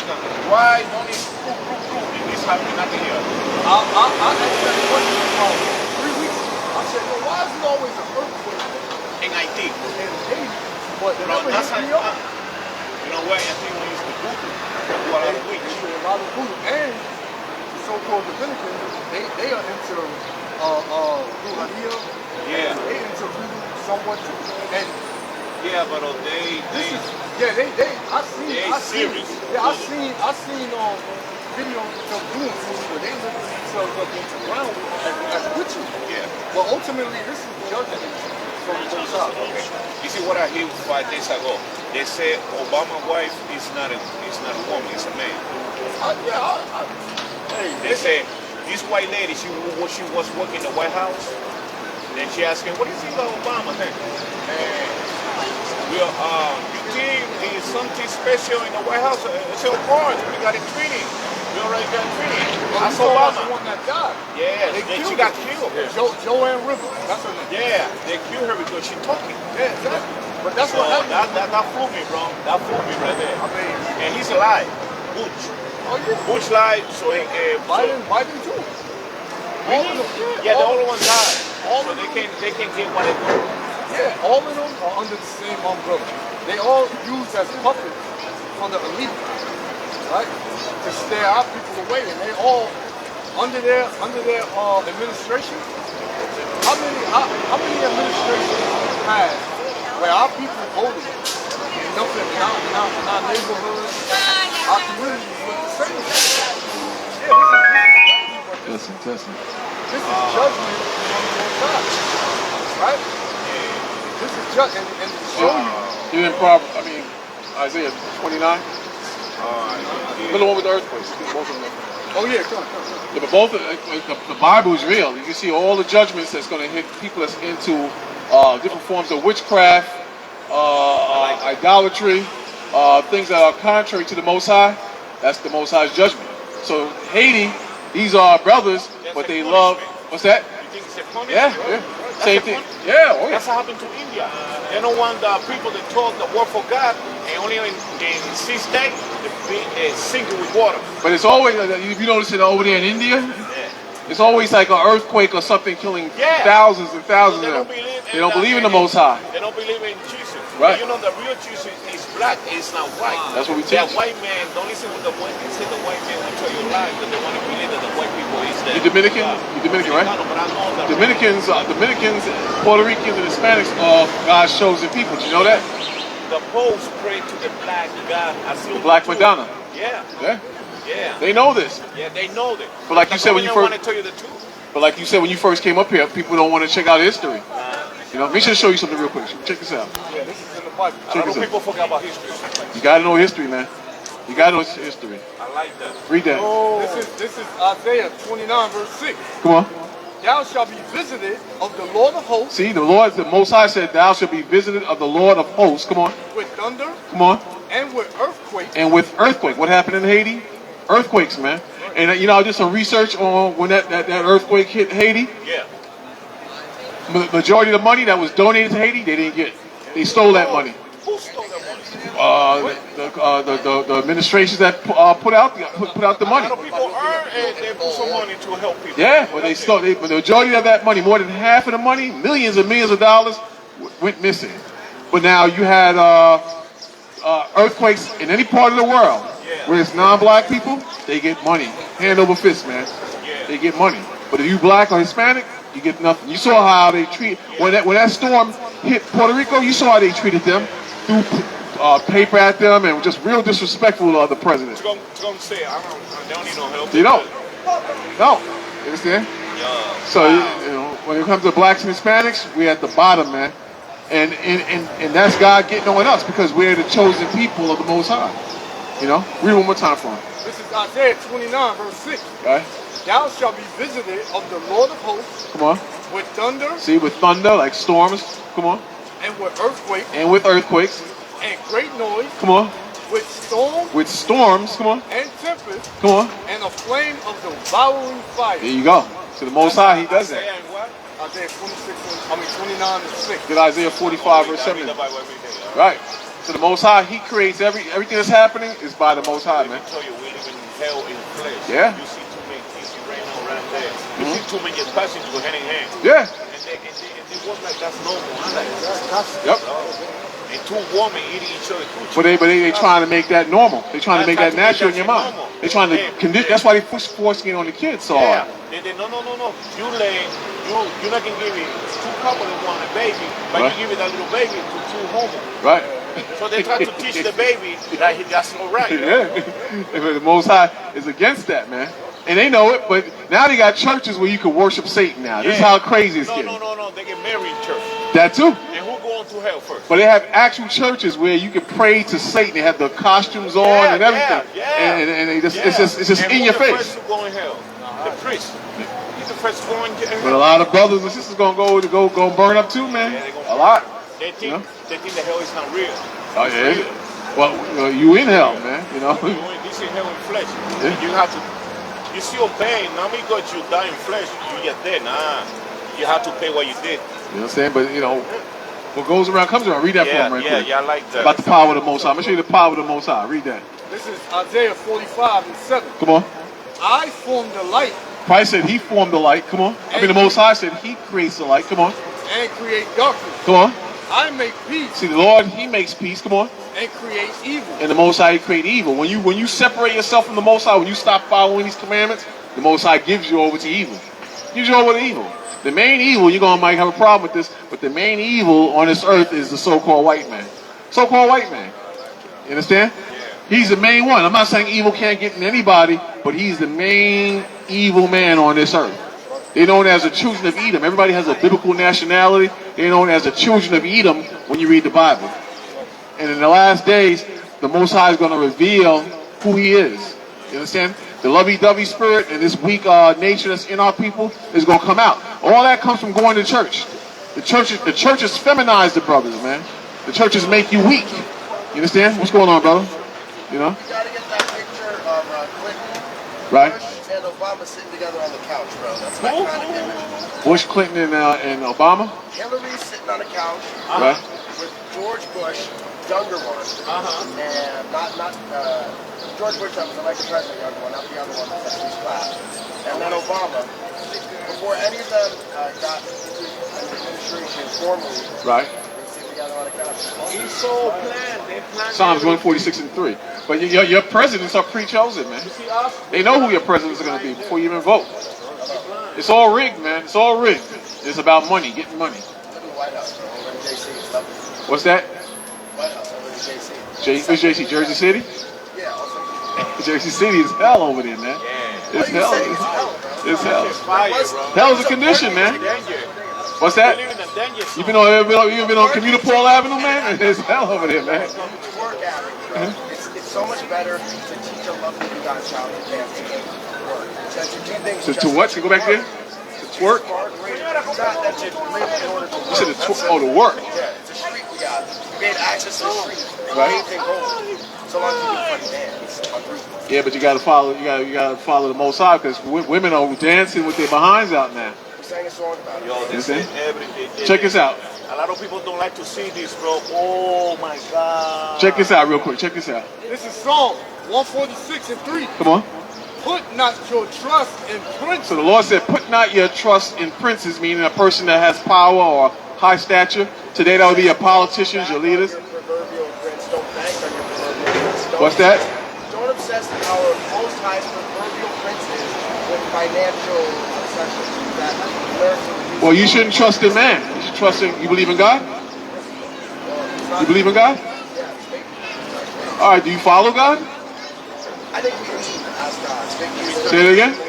Dominican, why don't it this happening nothing here? I asked that question about 3 weeks ago. I said, yo, why is it always an earthquake In Haiti. in Haiti? But it No, never that's hit me up. you know what? I think we use the voodoo. They do a lot of witch. They say a lot of voodoo. And the so-called Dominicans, they are into brujeria. Yeah. They into voodoo somewhat too. And Yeah, but they I seen videos of doing voodoo where they look themselves up into ground as witches. yeah. But ultimately, this is judgment from the Most High. Okay. You see what I heard 5 days ago? They say Obama's wife is not a woman, it's a man. Hey, They say this white lady, she was working in the White House. Then she asked him, "What do you think about Obama?" You think there's something special in the White House? I said, "Of course, we got a treaty. We already got a treaty." That's the Obama. one that died. Yeah, They then killed she got her. killed. Joanne Rivers. That's her name. Yeah, they killed her because she's talking. Yeah, exactly. But that's So what happened. that fooled me, bro. That fooled me right there. I mean, And he's alive. Butch. oh yeah. Butch lied, so he Biden too. All of them. yeah, the only one died. all So of they them. can get what they want. Yeah, all of them are under the same umbrella. They all used as puppets for the elite, right? To scare our people away, and they all under their administration. How many administrations had where our people voted and nothing in our neighborhoods, our communities were the same? Yeah, this is judgment from the Most High, right? This is judgment, and to show you. You in Isaiah 29? The one with the earthquakes. Both of them. Oh yeah, come on. Yeah, but both the Bible is real. You can see all the judgments that's going to hit people that's into different forms of witchcraft, idolatry, things that are contrary to the Most High. That's the Most High's judgment. So Haiti, these are brothers, but they love. What's that? You think it's a punishment? Yeah. Same thing. Yeah, oh yeah. That's what happened to India. They don't want the people that talk the word for God, and only in 6 days, they sink it with water. But it's always, if you notice it over there in India, it's always like an earthquake or something killing thousands and thousands of them. They don't believe in the Most High. They don't believe in Jesus. Right. You know, the real Jesus is black, it's not white. That's what we teach. That white man, don't listen to the white man. Say the white man will tell you lies, but they want to believe that the white people is there. You're Dominican? You're Dominican, right? No, but I know that Dominicans, Puerto Ricans, and Hispanics are God's chosen people. Do you know that? the Poles pray to the black God. The Black Madonna. Yeah. Yeah. Yeah. They know this. Yeah, they know that. But like you said when you want to first, tell you the truth. but like you said when you first came up here, people don't want to check out history. You know, let me just show you something real quick. Check this out. Yeah, this is in the Bible. A lot of people forget about history. You gotta know history, man. You gotta know history. I like that. Read that. This is Isaiah 29 verse 6. Come on. Thou shalt be visited of the Lord of hosts See, the Lord, the Most High said, "Thou shalt be visited of the Lord of hosts." Come on. with thunder Come on. and with earthquake. And with earthquake. What happened in Haiti? Earthquakes, man. And you know, I did some research on when that earthquake hit Haiti. Yeah. Majority of the money that was donated to Haiti, they didn't get. They stole that money. Who stole that money? The administrations that put out the A money. lot of people earn and they put some money to help people. Yeah, but they stole. The majority of that money, more than half of the money, millions and millions of dollars, went missing. But now you had earthquakes in any part of the world where it's non-black people, they get money, hand over fist, man. They get money. But if you black or Hispanic, you get nothing. You saw how they treat when that storm hit Puerto Rico. You saw how they treated them, threw paper at them, and just real disrespectful of the president. It's going to say, they don't need no help. You don't. No. You understand? Yeah. So you know, when it comes to blacks and Hispanics, we're at the bottom, man. And that's God getting on us because we're the chosen people of the Most High. You know? Read one more time for him. This is Isaiah 29 verse 6. Okay? Thou shalt be visited of the Lord of hosts Come on. with thunder See, with thunder, like storms. Come on. and with earthquake And with earthquakes. and great noise, Come on. with storm With storms. Come on. and tempest Come on. and a flame of devouring fire. There you go. To the Most High, He does that. Isaiah and what? Isaiah 29 and 6. Did Isaiah 45 verse I read 7. the Bible every day. Right. So the Most High, He creates everything that's happening is by the Most High, man. Let me tell you, we live in hell in flesh. Yeah. You see too many things right now around there. You see too many passing to hand in hand. Yeah. And they work like that's normal. I'm like, that's Yep. And two women eating each other coochie. But they trying to make that normal. They trying to make that natural in your mind. They trying to condition. That's why they push foreskin on the kids so hard. No. You're not gonna give it two couples that want a baby, but Right. you give it that little baby to two homos. Right. So they try to teach the baby that that's not right. Yeah. The Most High is against that, man. And they know it, but now they got churches where you can worship Satan now. This is how crazy it's getting. No. They get married in church. That too. And who going to hell first? But they have actual churches where you can pray to Satan. They have the costumes on and everything. And they just, it's just and in your the face. first to go in hell? The priest. He's the first to go in hell. But a lot of brothers and sisters gonna go burn up too, man. A lot. They think the hell is not real. Oh yeah. Well, you in hell, man. You know. This is hell in flesh. Yeah. You have to. You see your pain. Not because you die in flesh, you get dead. Nah. You have to pay what you did. You know what I'm saying? But you know, what goes around comes around. Read that for me right quick. Yeah, I like that. About the power of the Most High. I'm gonna show you the power of the Most High. Read that. This is Isaiah 45:7. Come on. I form the light Christ said He formed the light. Come on. I mean, the Most High said He creates the light. Come on. and create darkness. Come on. I make peace See, the Lord, He makes peace. Come on. and create evil. And the Most High, He create evil. When you separate yourself from the Most High, when you stop following these commandments, the Most High gives you over to evil. Gives you over to evil. The main evil, might have a problem with this, but the main evil on this earth is the so-called white man. So-called white man. You understand? He's the main one. I'm not saying evil can't get in anybody, but he's the main evil man on this earth. They're known as the children of Edom. Everybody has a biblical nationality. They're known as the children of Edom when you read the Bible. And in the last days, the Most High is going to reveal who He is. You understand? The lovey-dovey spirit and this weak nature that's in our people is going to come out. All that comes from going to church. The churches feminize the brothers, man. The churches make you weak. You understand? What's going on, brother? You know? You gotta get that picture of Clinton, Right. Bush, and Obama sitting together on the couch, bro. That's my kind of image. Bush, Clinton, and Obama. Hillary sitting on a couch Right. with George Bush, younger one, and not George Bush, I like the president, younger one, not the other one that's in his class, and then Obama. Before any of them got into an administration formally, Right. they sit together on a couch. It's so planned. They planned. Psalms 146:3. But your presidents are pre-chosen, man. See us? They know who your presidents are going to be before you even vote. It's all rigged, man. It's all rigged. It's about money, getting money. Look at the White House, bro. Over in JC and stuff. What's that? White House, over in JC. Who's JC? Jersey City? Yeah, also. Jersey City is hell over there, man. Yeah. It's hell. It's hell. It's fire, bro. Hell's a condition, man. Danger. What's We that? live in a danger zone. You been on Commuter Paul Avenue, man? It's hell over there, man. Work ethic, bro. It's so much better to teach a lovely God child to dance to work. To do things To just what? To go back there? To twerk? smart, great. It's not that you live in order to work. You said to That's to work. Yeah, it's a street we got. We made access to the street. Right. Paved and gold. So long as you can fucking dance. On three. Yeah, but you gotta follow. You gotta follow the Most High because women are dancing with their behinds out now. We sang a song about it. Yo, You they see? say everything. Check this out. A lot of people don't like to see this, bro. Oh my God. Check this out real quick. Check this out. This is Psalm 146:3. Come on. Put not your trust in princes. So the Lord said, "Put not your trust in princes," meaning a person that has power or high stature. Today that would be your politicians, your leaders. Your proverbial prince. Don't bank on your proverbial prince. Don't- What's that? Don't obsess the power of Most High's proverbial princes with financial obsessions that lurk. Well, you shouldn't trust in man. You should trust in. You believe in God? You believe in God? Yeah, it's fake. All right. Do you follow God? I think we can ask God. It's fake. Say it again. We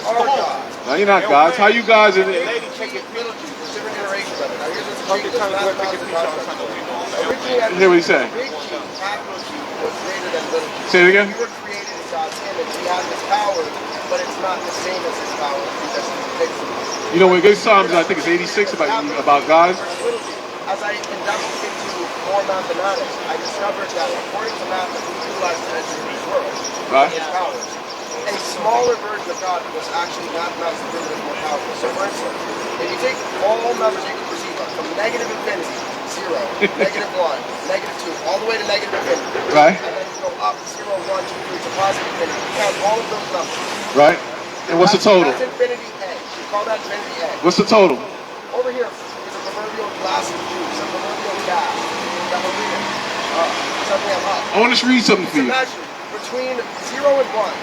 are God. No, you're not gods. How you guys in The it? lady take a picture. Different iterations of it. Now here's what's Come great. to There's time to take a mathematical picture on concept. Sunday. Originally, You hear what he said? Big G, capital G, was greater than little G. Say it again. We were created in God's image. He has His power, but it's not the same as His power because He depicts it. You know, when good Psalms, I think it's 86 about God. As I inducted into more mathematics, I discovered that according to math that we utilize to enter this world, Right. His powers, a smaller version of God was actually mathematically more powerful. So for instance, if you take all numbers you can perceive of, from negative infinity, 0 0, -1, -2, all the way to negative infinity. Right. And then you go up 0, 1, 2, 3 to positive infinity. You count all of those numbers. Right. And what's the total? That's infinity A. We call that infinity A. What's the total? Over here is a proverbial glass of juice, a proverbial gas that we're reading. Something I'm up. I want to read something for you. Imagine, between 0 and 1,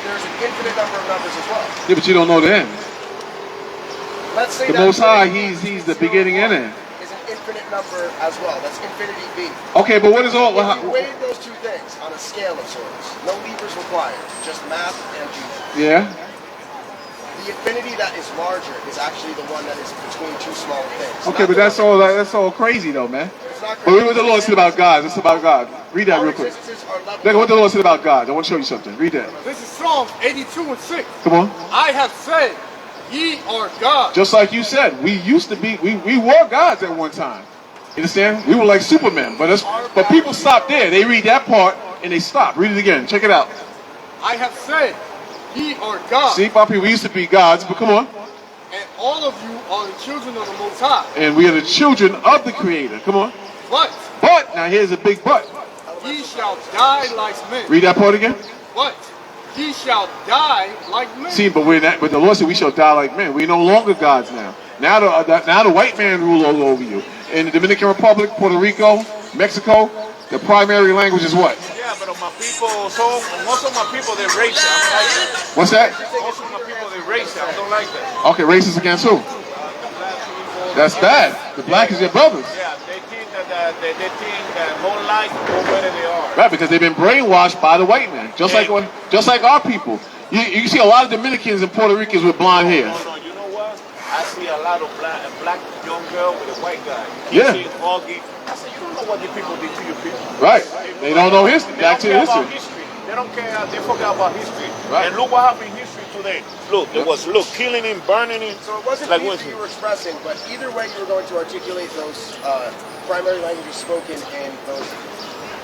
there's an infinite number of numbers as well. Yeah, but you don't know the end. Let's say The that Most High, infinity he's the 0, beginning and 1 end. is an infinite number as well. That's infinity B. Okay, but what is all? If you weighed those two things on a scale of sorts, no levers required, just math and Jesus. Yeah. The infinity that is larger is actually the one that is between two smaller things. Okay, but that's all crazy though, man. It's not But read what the Lord said about God. It's about God. Read that All real quick. existences are level. Look at what the Lord said about God. I want to show you something. Read that. This is Psalms 82:6. Come on. I have said, ye are God. Just like you said, we used to be, we were gods at one time. You understand? We were like Superman. But people stop there. They read that part and they stop. Read it again. Check it out. I have said, ye are God. See, my people, we used to be gods, but come on. And all of you are the children of the Most High. And we are the children of the Creator. Come on. But, now here's a big but. Ye shall die like men. Read that part again. But ye shall die like men. See, but but the Lord said we shall die like men. We're no longer gods now. Now the white man rule all over you. In the Dominican Republic, Puerto Rico, Mexico, the primary language is what? Yeah, but my people, most of my people, they're racist. I don't like that. What's that? Most of my people, they're racist. I don't like that. Okay, racist against who? That's bad. The black is your brothers. Yeah, they think that whole life know better they are. Right, because they've been brainwashed by the white man. Just like our people. You see a lot of Dominicans and Puerto Ricans with blonde hair. No, you know what? I see a lot of black young girl with a white guy. Yeah. You see Augie. I said, you don't know what the people did to your people. Right. They don't know history. They Back to don't care about history. history. They don't care. They forget about history. Right. And look what happened in history today. Look, there was killing him, burning him. So it wasn't like peace that you were expressing, but either way you were going to articulate those primary languages spoken in those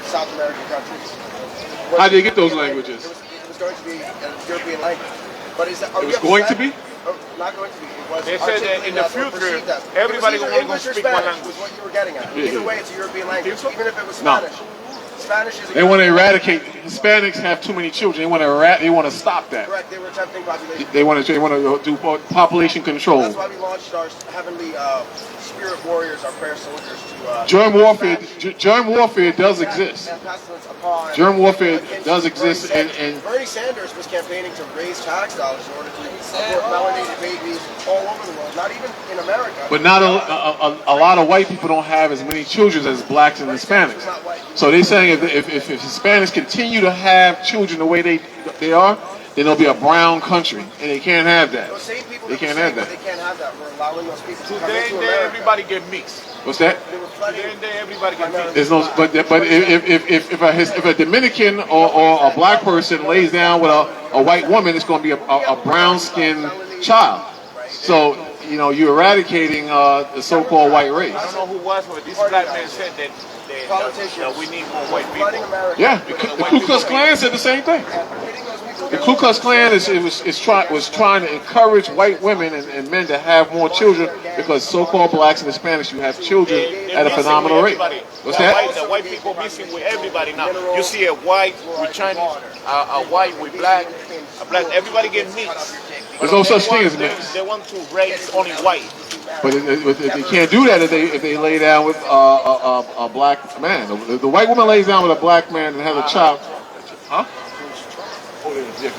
South American countries. How did you get those languages? It was going to be a European language. But is that, It was going to be? Not going to be. It was They said that in the future, everybody gonna English or speak one Spanish language. was what you were getting at. Yeah. Either way, it's a European language. so? Even if it was No. Spanish. Spanish is a They want to European eradicate. Hispanics have too many children. They want to stop that. Correct. They were attempting population. They want to do population control. That's why we launched our heavenly spirit warriors, our prayer soldiers, to Germ warfare does exist. And pestilence upon Germ warfare against does Bernie exist, Sanders. and Bernie Sanders was campaigning to raise tax dollars in order to support melanated babies all over the world, not even in America. but not a lot of white people don't have as many children as blacks and Hispanics. So they're saying if Hispanics continue to have children the way they are, then there'll be a brown country, and they can't have that. Those same people They that were can't saying have that. They can't have that. We're allowing those people to come Today, into America. everybody get mixed. What's that? They were flooding. Today, everybody get mixed. There's no, but if a Dominican or a black person lays down with a white woman, it's going to be a brown skinned child. So you're eradicating the so-called white race. I don't know who was, but this black man said that we need more white people. Flooding America. Yeah, the Ku Klux Klan said the same thing. Hitting those people. The Ku Klux Klan was trying to encourage white women and men to have more children because so-called blacks and Hispanics, you have children They're at a mixing phenomenal with rate. everybody. What's The that? white people mixing with everybody now. You see a white with Chinese, a white with black, a black. Everybody get mixed. There's no such thing as mixed. They want to raise only white. But they can't do that if they lay down with a black man. If the white woman lays down with a black man and has a child, huh? Oh,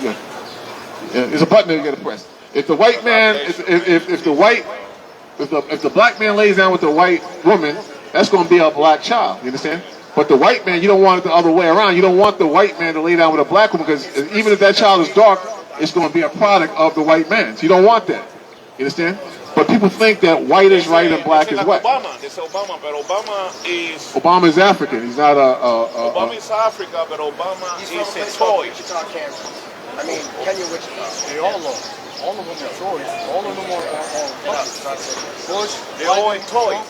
yeah. There's a button there you gotta press. If the white man, if the black man lays down with the white woman, that's gonna be a black child. You understand? But the white man, you don't want it the other way around. You don't want the white man to lay down with a black woman because even if that child is dark, it's going to be a product of the white man. So you don't want that. You understand? But people think that white is right and black is like what? Obama. They say Obama, but Obama is African. He's not Obama is Africa, but Obama He's is from a a place called toy. Wichita, Kansas. I mean, Kenya, Wichita. They all are. All of them are toys. All of them are puppets. Bush, They're all in toys.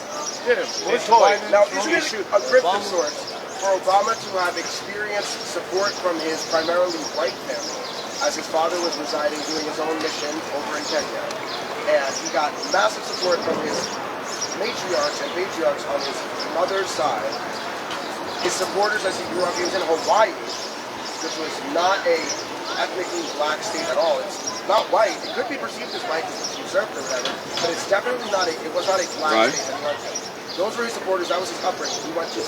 yeah, They're Bush, toys. Biden, Now, Trump, isn't it a cryptic source for Obama to have experienced support from his primarily white family, as his father was residing, doing his own mission over in Kenya, and he got massive support from his matriarchs and patriarchs on his mother's side, his supporters as he grew up, he was in Hawaii, which was not a ethnically black state at all. It's not white. It could be perceived as white because it's usurped or whatever, but it's definitely not it was not a black state that he went to. Those were his supporters. That was his upbringing. He went to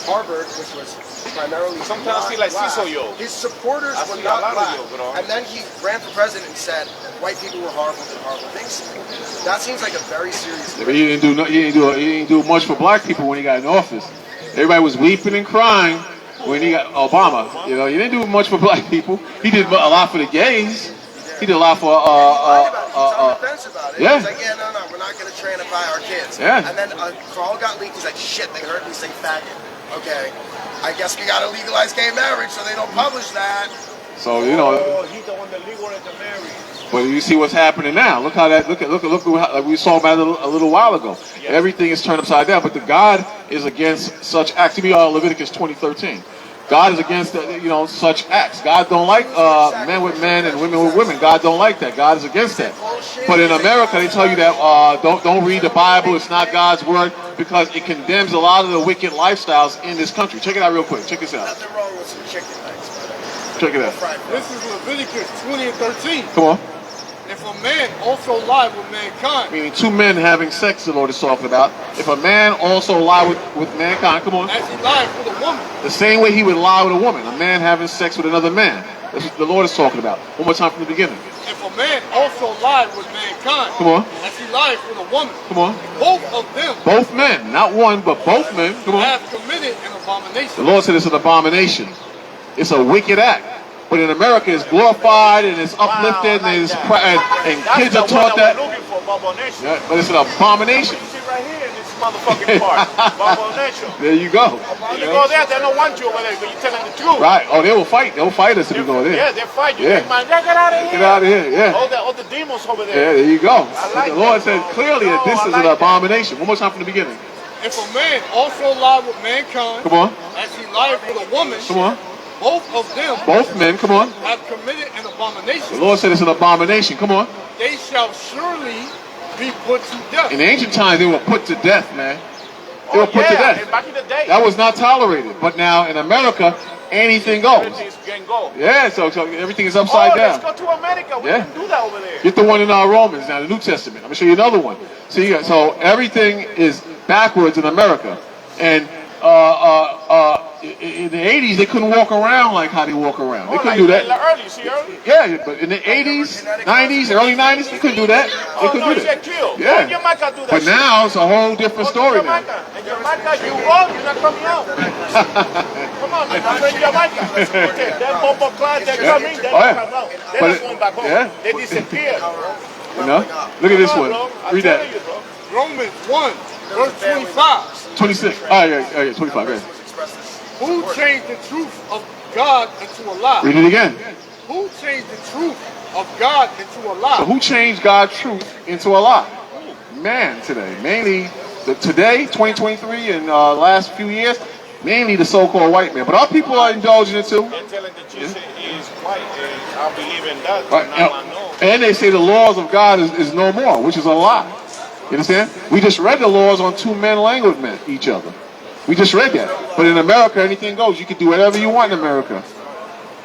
Harvard, which was primarily Sometimes not he like black. Ciso yo. His supporters I were see a not lot of black. yo, bro. And then he ran for president and said white people were horrible and horrible things. That seems like a very serious But he didn't do much for black people when he got in office. Everybody was weeping and crying when he got Obama. You know, he didn't do much for black people. He did a lot for the gays. He did a lot for He was on the fence about it. yeah. He was like, yeah, no, we're not going to tranify our kids. Yeah. And then a call got leaked. He's like, shit, they heard me say faggot. Okay, I guess we got to legalize gay marriage so they don't publish that. So you know. Oh, he's the one that legalized the marriage. But you see what's happening now. Look how that. Look like we saw about a little while ago. Yes. Everything is turned upside down. But the God is against such acts. To me, Leviticus 20:13. God is against such acts. God don't like men with men and women with women. God don't like that. God is against that. But in America, they tell you that don't read the Bible. It's not God's word because it condemns a lot of the wicked lifestyles in this country. Check it out real quick. Check this out. Nothing wrong with some chicken legs, but Check it out. This is Leviticus 20:13. Come on. If a man also lie with mankind, Meaning two men having sex, the Lord is talking about. If a man also lie with mankind, come on. as he lied with a woman, The same way he would lie with a woman. A man having sex with another man. That's what the Lord is talking about. One more time from the beginning. if a man also lied with mankind, Come on. as he lied with a woman, Come on. both of them Both men. Not one, but both men. Come on. have committed an The abomination. Lord said it's an abomination. It's a wicked act. But in America, it's glorified and it's uplifted and kids are taught that. Looking for abomination. Yeah, but it's an abomination. You see right here in this motherfucking part. Abomination. There you go. You go there, they don't want you over there, but you're telling the truth. Right. Oh, they will fight. They'll fight us if we go there. Yeah, they fight you. Yeah. Hey, man, get out of here. Get out of here. Yeah. All the demons over Yeah, there. there you go. like The Lord that, said bro. clearly that No, this I is like an that. abomination. One more time from the beginning. If a man also lied with mankind, Come on. as he lied with a woman, Come on. both of them Both men, come on. have committed an The abomination. Lord said it's an abomination. Come on. They shall surely be put to death. In ancient times, they were put to death, man. They were put to Yeah, death. and back in the day. That was not tolerated. But now in America, anything goes. Everything's can go. Yeah, so everything is upside Let's down. go to America. We Yeah. can do that over there. Get the one in our Romans now, the New Testament. I'm gonna show you another one. See, so everything is backwards in America, and in the 80s they couldn't walk around like how they walk around. They couldn't do that. Early, see early? Yeah, but in the 80s, 90s, early 90s, they couldn't do that. They Oh, couldn't no, do you that. get killed. Yeah. Jamaica do that But shit. now it's a whole different story now. Jamaica. In Jamaica, you go, you're not coming out. Come on, man. I'm in Jamaica. Okay, that bomber class, they come in, they Oh, yeah. don't come out. They're But not going back home. yeah. They disappear. You know? Look at this Come one. on, bro. I'm Read that. telling you, bro. Romans 1, verse 25. 26. Oh, yeah, 25. Go ahead. Who changed the truth of God into a lie? Read it again. Who changed the truth of God into a So lie? who changed God's truth into a lie? Man today. Mainly today, 2023, and last few years, mainly the so-called white man. But our people are indulging it too. They're telling that Jesus is white, and I believe in that. Right. Now I know. And they say the laws of God is no more, which is a lie. You understand? We just read the laws on two men laying with each other. We just read that. But in America, anything goes. You can do whatever you want in America.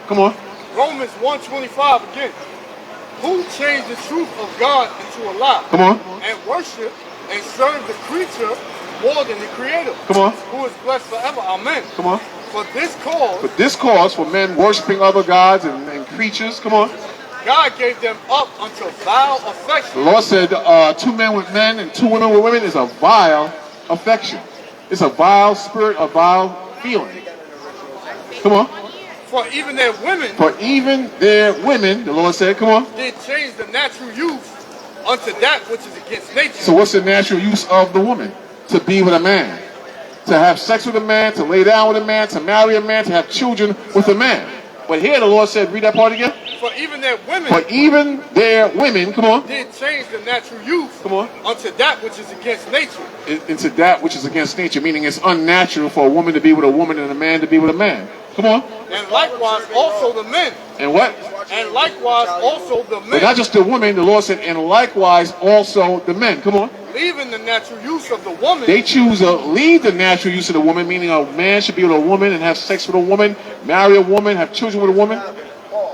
Come on. Romans 1:25 again. Who changed the truth of God into a lie? Come on. And worship and serve the creature more than the creator. Come on. Who is blessed forever. Amen. Come on. For this cause, But this cause for men worshiping other gods and creatures, come on. God gave them up unto vile The affection. Lord said two men with men and two women with women is a vile affection. It's a vile spirit, a vile feeling. Come on. For even their women For even their women, the Lord said, come on. did change the natural use unto that which is against nature. So what's the natural use of the woman? To be with a man. To have sex with a man, to lay down with a man, to marry a man, to have children with a man. But here the Lord said, read that part again. For even their women For even their women, come on, did change the natural use come on, unto that which is against nature. into that which is against nature, meaning it's unnatural for a woman to be with a woman and a man to be with a man. Come on. And likewise also the men, And what? And likewise also the But men, not just the women, the Lord said, and likewise also the men. Come on. leaving the natural use of the woman, They choose to leave the natural use of the woman, meaning a man should be with a woman and have sex with a woman, marry a woman, have children with a woman.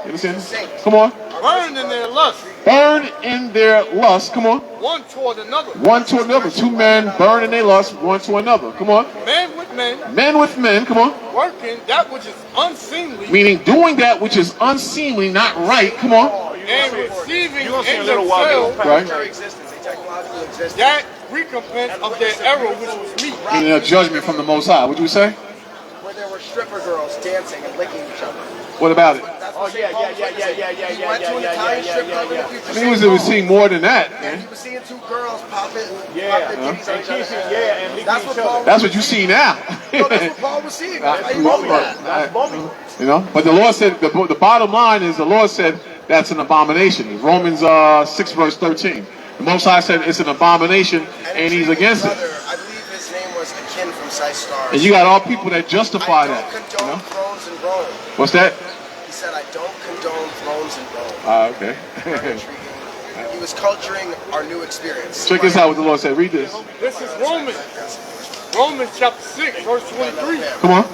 You understand? Come on. burn in their lust, Burn in their lust. Come on. one toward another. One to another. Two men burn in their lust, one to another. Come on. Men with men, Men with men. Come on. working that which is unseemly, Meaning doing that which is unseemly, not right. Come on. and receiving You're gonna see in a little while themselves Right. Their existence, a technological existence. that recompense of their error which was meet. Meaning a judgment from the Most High. What you say? Where there were stripper girls dancing and licking each other. What about it? That's Oh what yeah, St. Paul yeah, was yeah, yeah, witnessing. yeah, yeah, He yeah, went to an yeah, Italian yeah, strip yeah, club in yeah, the future. I mean, we was seeing more than that, And man. he was seeing two girls popping, Yeah. pop their titties on And each other. kissing, yeah, and licking That's what each other. Paul That's what you see now. No, that's what Paul was seeing. That's how he wrote that. That's bummy. You know, but the Lord said, the bottom line is the Lord said that's an abomination. Romans 6 verse 13. The Most High said it's an abomination and he's against it. Brother, I believe his name was Akin from Sistar. And you got all people that justify I don't that. You condone know? thrones in Rome. What's that? He said, I don't condone thrones in Rome. Okay. Intriguing. He was culturing our new experience. Check this out what the Lord said. Read this. This is Romans chapter 6, verse 23. Come on.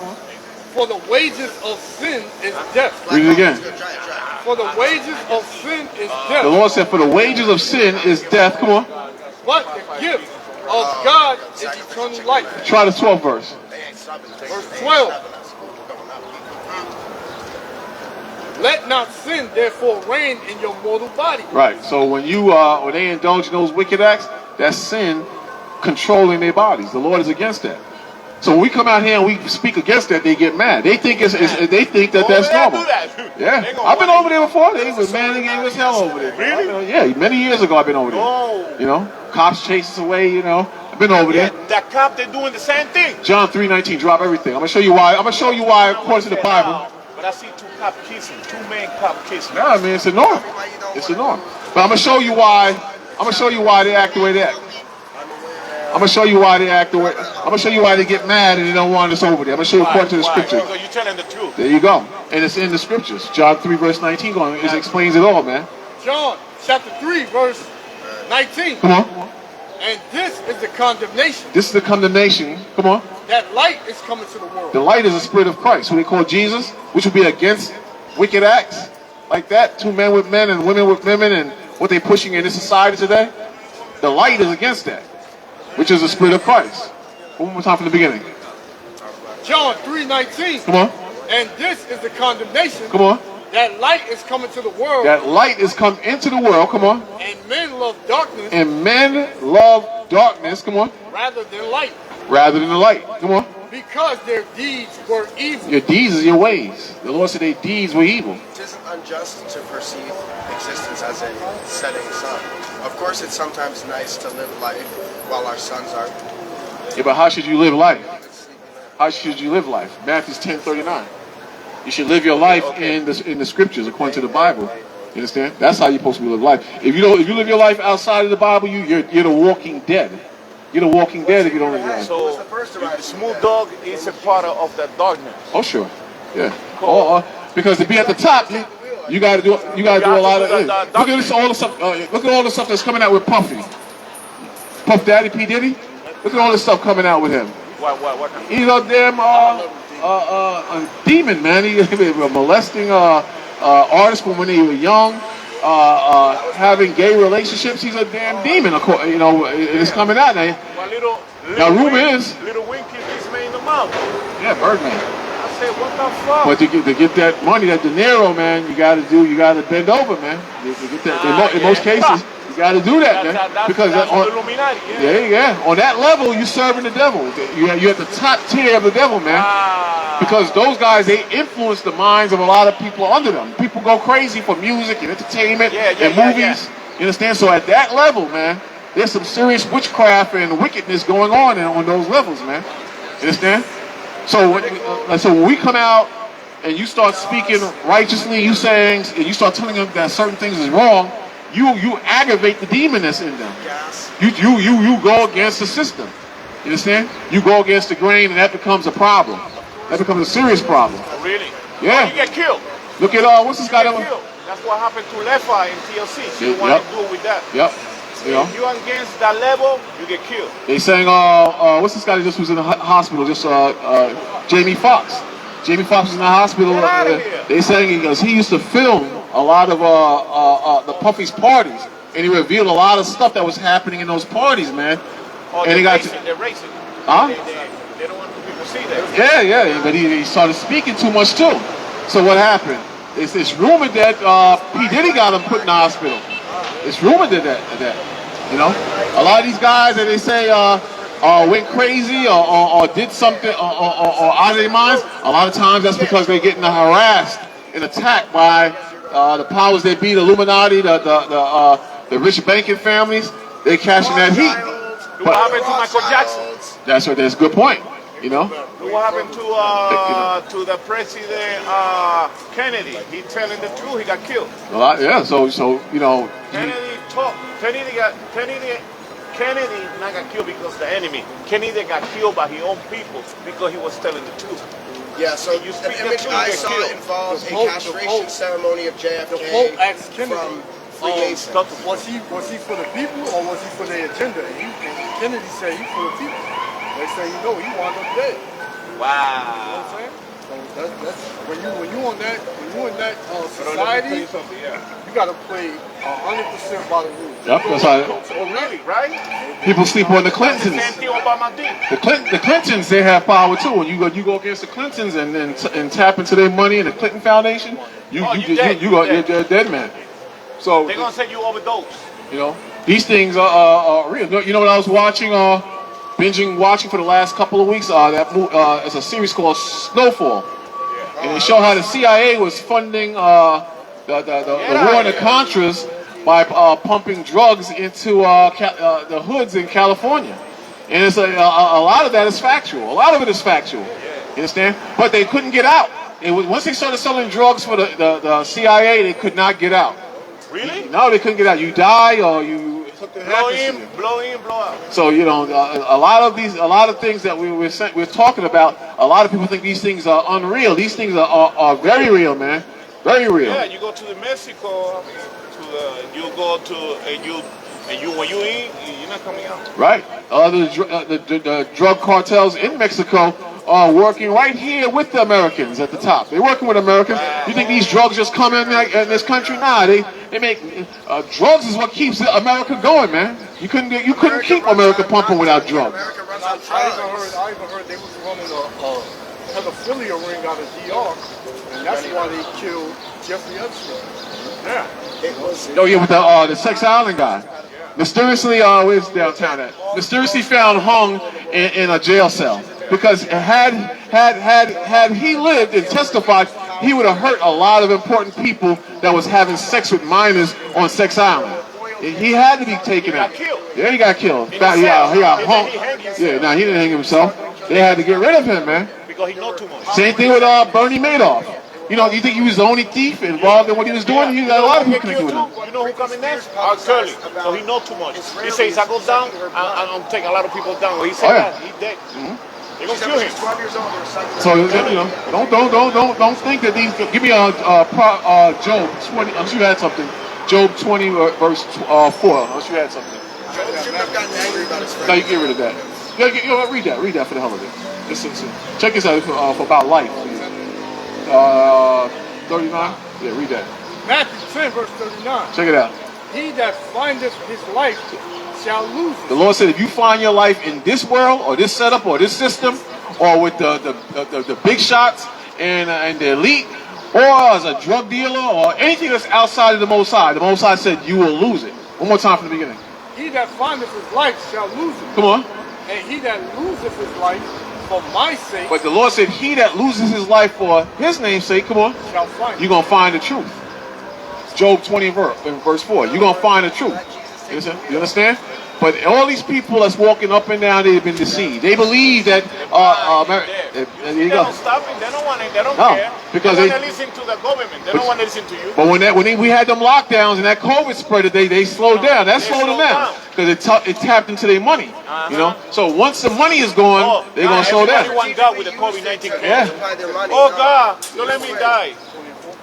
For the wages of sin is death. Read it again. Try it. For the wages of sin is The death. Lord said, for the wages of sin is death. Come on. But the gift of God is eternal life. Try the 12th verse. Verse 12. Let not sin therefore reign in your mortal body. Right. So when when they indulge in those wicked acts, that's sin controlling their bodies. The Lord is against that. So when we come out here and we speak against that, they get mad. They think they think that that's normal. Yeah, I've been over there before. They was man game as hell over there. Really? Yeah, many years ago I've been over there. Oh. You know, cops chase us away. You know, I've been over Yeah, there. that cop, they're doing the same thing. John 3:19, drop everything. I'm gonna show you why. I'm gonna show you why according to the Bible. But I see two cop kissing, two men cop kissing. Nah, man, it's a norm. It's a norm. But I'm gonna show you why. I'm gonna show you why they act the way they act. I'm gonna show you why they act the way. I'm gonna show you why they get mad and they don't want us over there. I'm gonna show you according to the scripture. Because you're telling the truth. There you go. And it's in the scriptures. John 3 verse 19 going. It explains it all, man. John chapter 3, verse 19. Come on. And this is the condemnation, This is the condemnation. Come on. that light is coming to the world. The light is the spirit of Christ, who they call Jesus, which will be against wicked acts like that. Two men with men and women with women and what they're pushing in this society today. The light is against that, which is the spirit of Christ. One more time from the beginning. John 3:19. Come on. And this is the condemnation, Come on. that light is coming to the world, That light is come into the world. Come on. and men love darkness And men love darkness. Come on. rather than light, Rather than the light. Come on. because their deeds were evil. Your deeds is your ways. The Lord said their deeds were evil. It isn't unjust to perceive existence as a setting sun. Of course, it's sometimes nice to live life while our sons are Yeah, but how should you live life? How should you live life? Matthew 10:39. You should live your life in the scriptures according to the Bible. You understand? That's how you're supposed to live life. If you live your life outside of the Bible, you're the walking dead. You're the walking dead if you don't live your life. So the smooth dog is a part of the darkness. Oh sure, yeah. Because to be at the top, you got to do a lot of. Look at this, all the stuff. Look at all the stuff that's coming out with Puffy, Puff Daddy, P Diddy. Look at all the stuff coming out with him. What? He's a damn a demon, man. He was molesting artists from when they were young, having gay relationships. He's a damn demon. You know, it's coming out now. Well, Now, rumor is, Little Wink is made in the mouth. yeah, Birdman. I said, what the fuck? But to get that money, that dinero, man, you got to bend over, man. To get that, in most cases, you got to do that, man. Because that's on, Illuminati, yeah, on that level, you're serving the devil. You're at the top tier of the devil, man. Because those guys, they influence the minds of a lot of people under them. People go crazy for music and entertainment and movies. You understand? So at that level, man, there's some serious witchcraft and wickedness going on those levels, man. You understand? So when we come out and you start speaking righteously, you start telling them that certain things is wrong, you aggravate the demon that's in them. You go against the system. You understand? You go against the grain, and that becomes a problem. That becomes a serious problem. Really? Yeah. You get killed. Look at what's this guy? That's what happened to Lefa in TLC. She didn't want to do it with that. Yep. You know? If you're against that level, you get killed. They saying, what's this guy that just was in the hospital? Just Jamie Foxx. Jamie Foxx was in the hospital. Get out of here. They saying because he used to film a lot of the Puffy's parties, and he revealed a lot of stuff that was happening in those parties, man. Oh, and they're racing. Huh? They don't want people to see that. Yeah, but he started speaking too much too. So what happened? It's rumored that P. Diddy got him put in the hospital. It's rumored that, you know, a lot of these guys that they say went crazy or did something or out of their minds, a lot of times that's because they're getting harassed and attacked by the powers that be, the Illuminati, the rich banking families. They're cashing that heat. What happened to Michael Jackson? That's a good point, you know. What happened to the president Kennedy? He telling the truth. He got killed. A lot, yeah. So you know. Kennedy not got killed because of the enemy. Kennedy got killed by his own people because he was telling the truth. Yeah, so you an image I saw involved a castration ceremony of JFK the Pope asked Kennedy, from Freemasons. was he for the people or was he for their agenda? And Kennedy said he for the people. They say, you know, he wound up dead. Wow. You know what I'm saying? So that's when you in that society, you gotta play 100% by the rules. Yep, that's how. Oh, really? Right? People sleep on the Clintons. Same thing Obama did. The Clintons, they have power too. When you go against the Clintons and tap into their money in the Clinton Foundation, you're a dead man. So they're gonna say you overdose. You know, these things are real. You know what I was watching? Watching for the last couple of weeks. It's a series called Snowfall, and they show how the CIA was funding the war in the Contras by pumping drugs into the hoods in California. And it's a lot of that is factual. A lot of it is factual. You understand? But they couldn't get out. Once they started selling drugs for the CIA, they could not get out. Really? No, they couldn't get out. You die or you blow in, blow out. So you know, a lot of things that we're talking about. A lot of people think these things are unreal. These things are very real, man. Very real. Yeah, you go to Mexico, when you eat, you're not coming out. Right. The drug cartels in Mexico are working right here with the Americans at the top. They're working with Americans. You think these drugs just come in this country? Nah, they make drugs is what keeps America going, man. You couldn't keep America pumping without drugs. I even heard they was running a pedophilia ring out of DR, and that's why they killed Jeffrey Epstein. Yeah, with the Sex Island guy. Mysteriously, where's downtown at? Mysteriously found hung in a jail cell. Because had he lived and testified, he would have hurt a lot of important people that was having sex with minors on Sex Island. He had to be taken out. Yeah, he got killed. He got hung. Yeah, no, he didn't hang himself. They had to get rid of him, man. Because he know too much. Same thing with Bernie Madoff. You know, you think he was the only thief involved in what he was doing? He got a lot of people connected with him. You know who coming next? R. Kelly. So he know too much. He says, I go down, I'm taking a lot of people down. He said that. He's dead. They're gonna kill him. So you know, don't think that these. Give me Job 20. I'm sure you had something. Job 20 verse 4. Unless you had something. Job shouldn't have gotten angry about his friend. No, you get rid of that. Yeah, read that for the hell of it. Listen. Check this out for about life. 39. Yeah, read that. Matthew 10 verse 39. Check it out. He that findeth his life shall lose it. The Lord said, if you find your life in this world or this setup or this system or with the big shots and the elite or as a drug dealer or anything that's outside of the Most High said you will lose it. One more time from the beginning. He that findeth his life shall lose it. Come on. And he that loseth his life for my sake. But the Lord said, he that loses his life for his name's sake, come on, shall find it. You're going to find the truth. Job 20 in verse 4. You're going to find the truth. You understand? But all these people that's walking up and down, they've been deceived. They believe that They don't stop it. They don't want it. They don't care. Because they want to listen to the government. They don't want to listen to you. But when we had them lockdowns and that COVID spread, they slowed down. That slowed them down because it tapped into their money. You know. So once the money is gone, they're gonna slow down. Everyone died with the COVID-19. Yeah. Oh God, don't let me die.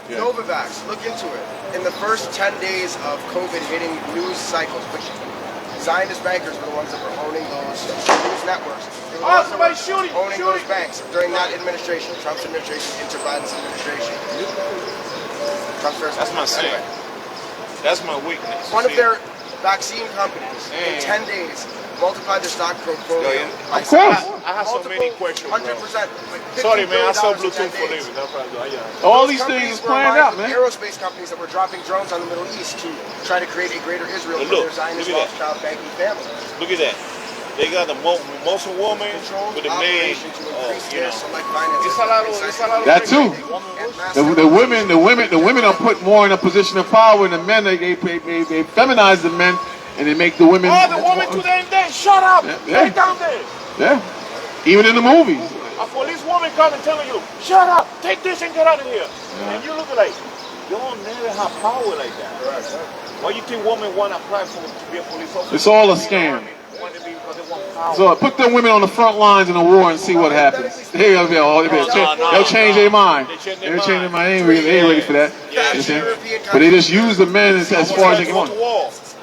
Yeah. Novavax, look into it. In the first 10 days of COVID hitting news cycles, which Zionist bankers were the ones that were owning those news networks. They were the ones that were somebody shooting, owning shooting. those banks during that administration, Trump's administration into Biden's administration. Trump's first. That's my sin. Anyway, That's my weakness. one of See? their vaccine companies in 10 days multiplied their stock portfolio. Yeah, by of course. I have so many questions, bro. 100%. Sorry, man. I saw $15 billion in 10 Bluetooth for days. living. That's what I do. All Those these things companies is were planned aligned out, with man. Aerospace companies that were dropping drones on the Middle East to try to create a greater Israel But for look, their Zionist look at that. Rothschild banking family. Look at that. They got the Muslim woman Controlled with the maid. operation to increase You their know. select finances. It's a lot of That too. And The women are put more in a position of power, and the men they feminize the men, and they make the women. Oh, the woman to them there. Shut up. Yeah. Lay down there. Yeah, even in the movies. A police woman coming telling you, shut up, take this and get out of here. And you look like, you don't never have power like that. Why you think women want to apply to be a police officer? It's all a scam. Want to be because they want power. So put them women on the front lines in a war and see what happens. They'll change their mind. They'll change their mind. They ain't ready for that. Yeah. You see? But they just use the men as far as they can.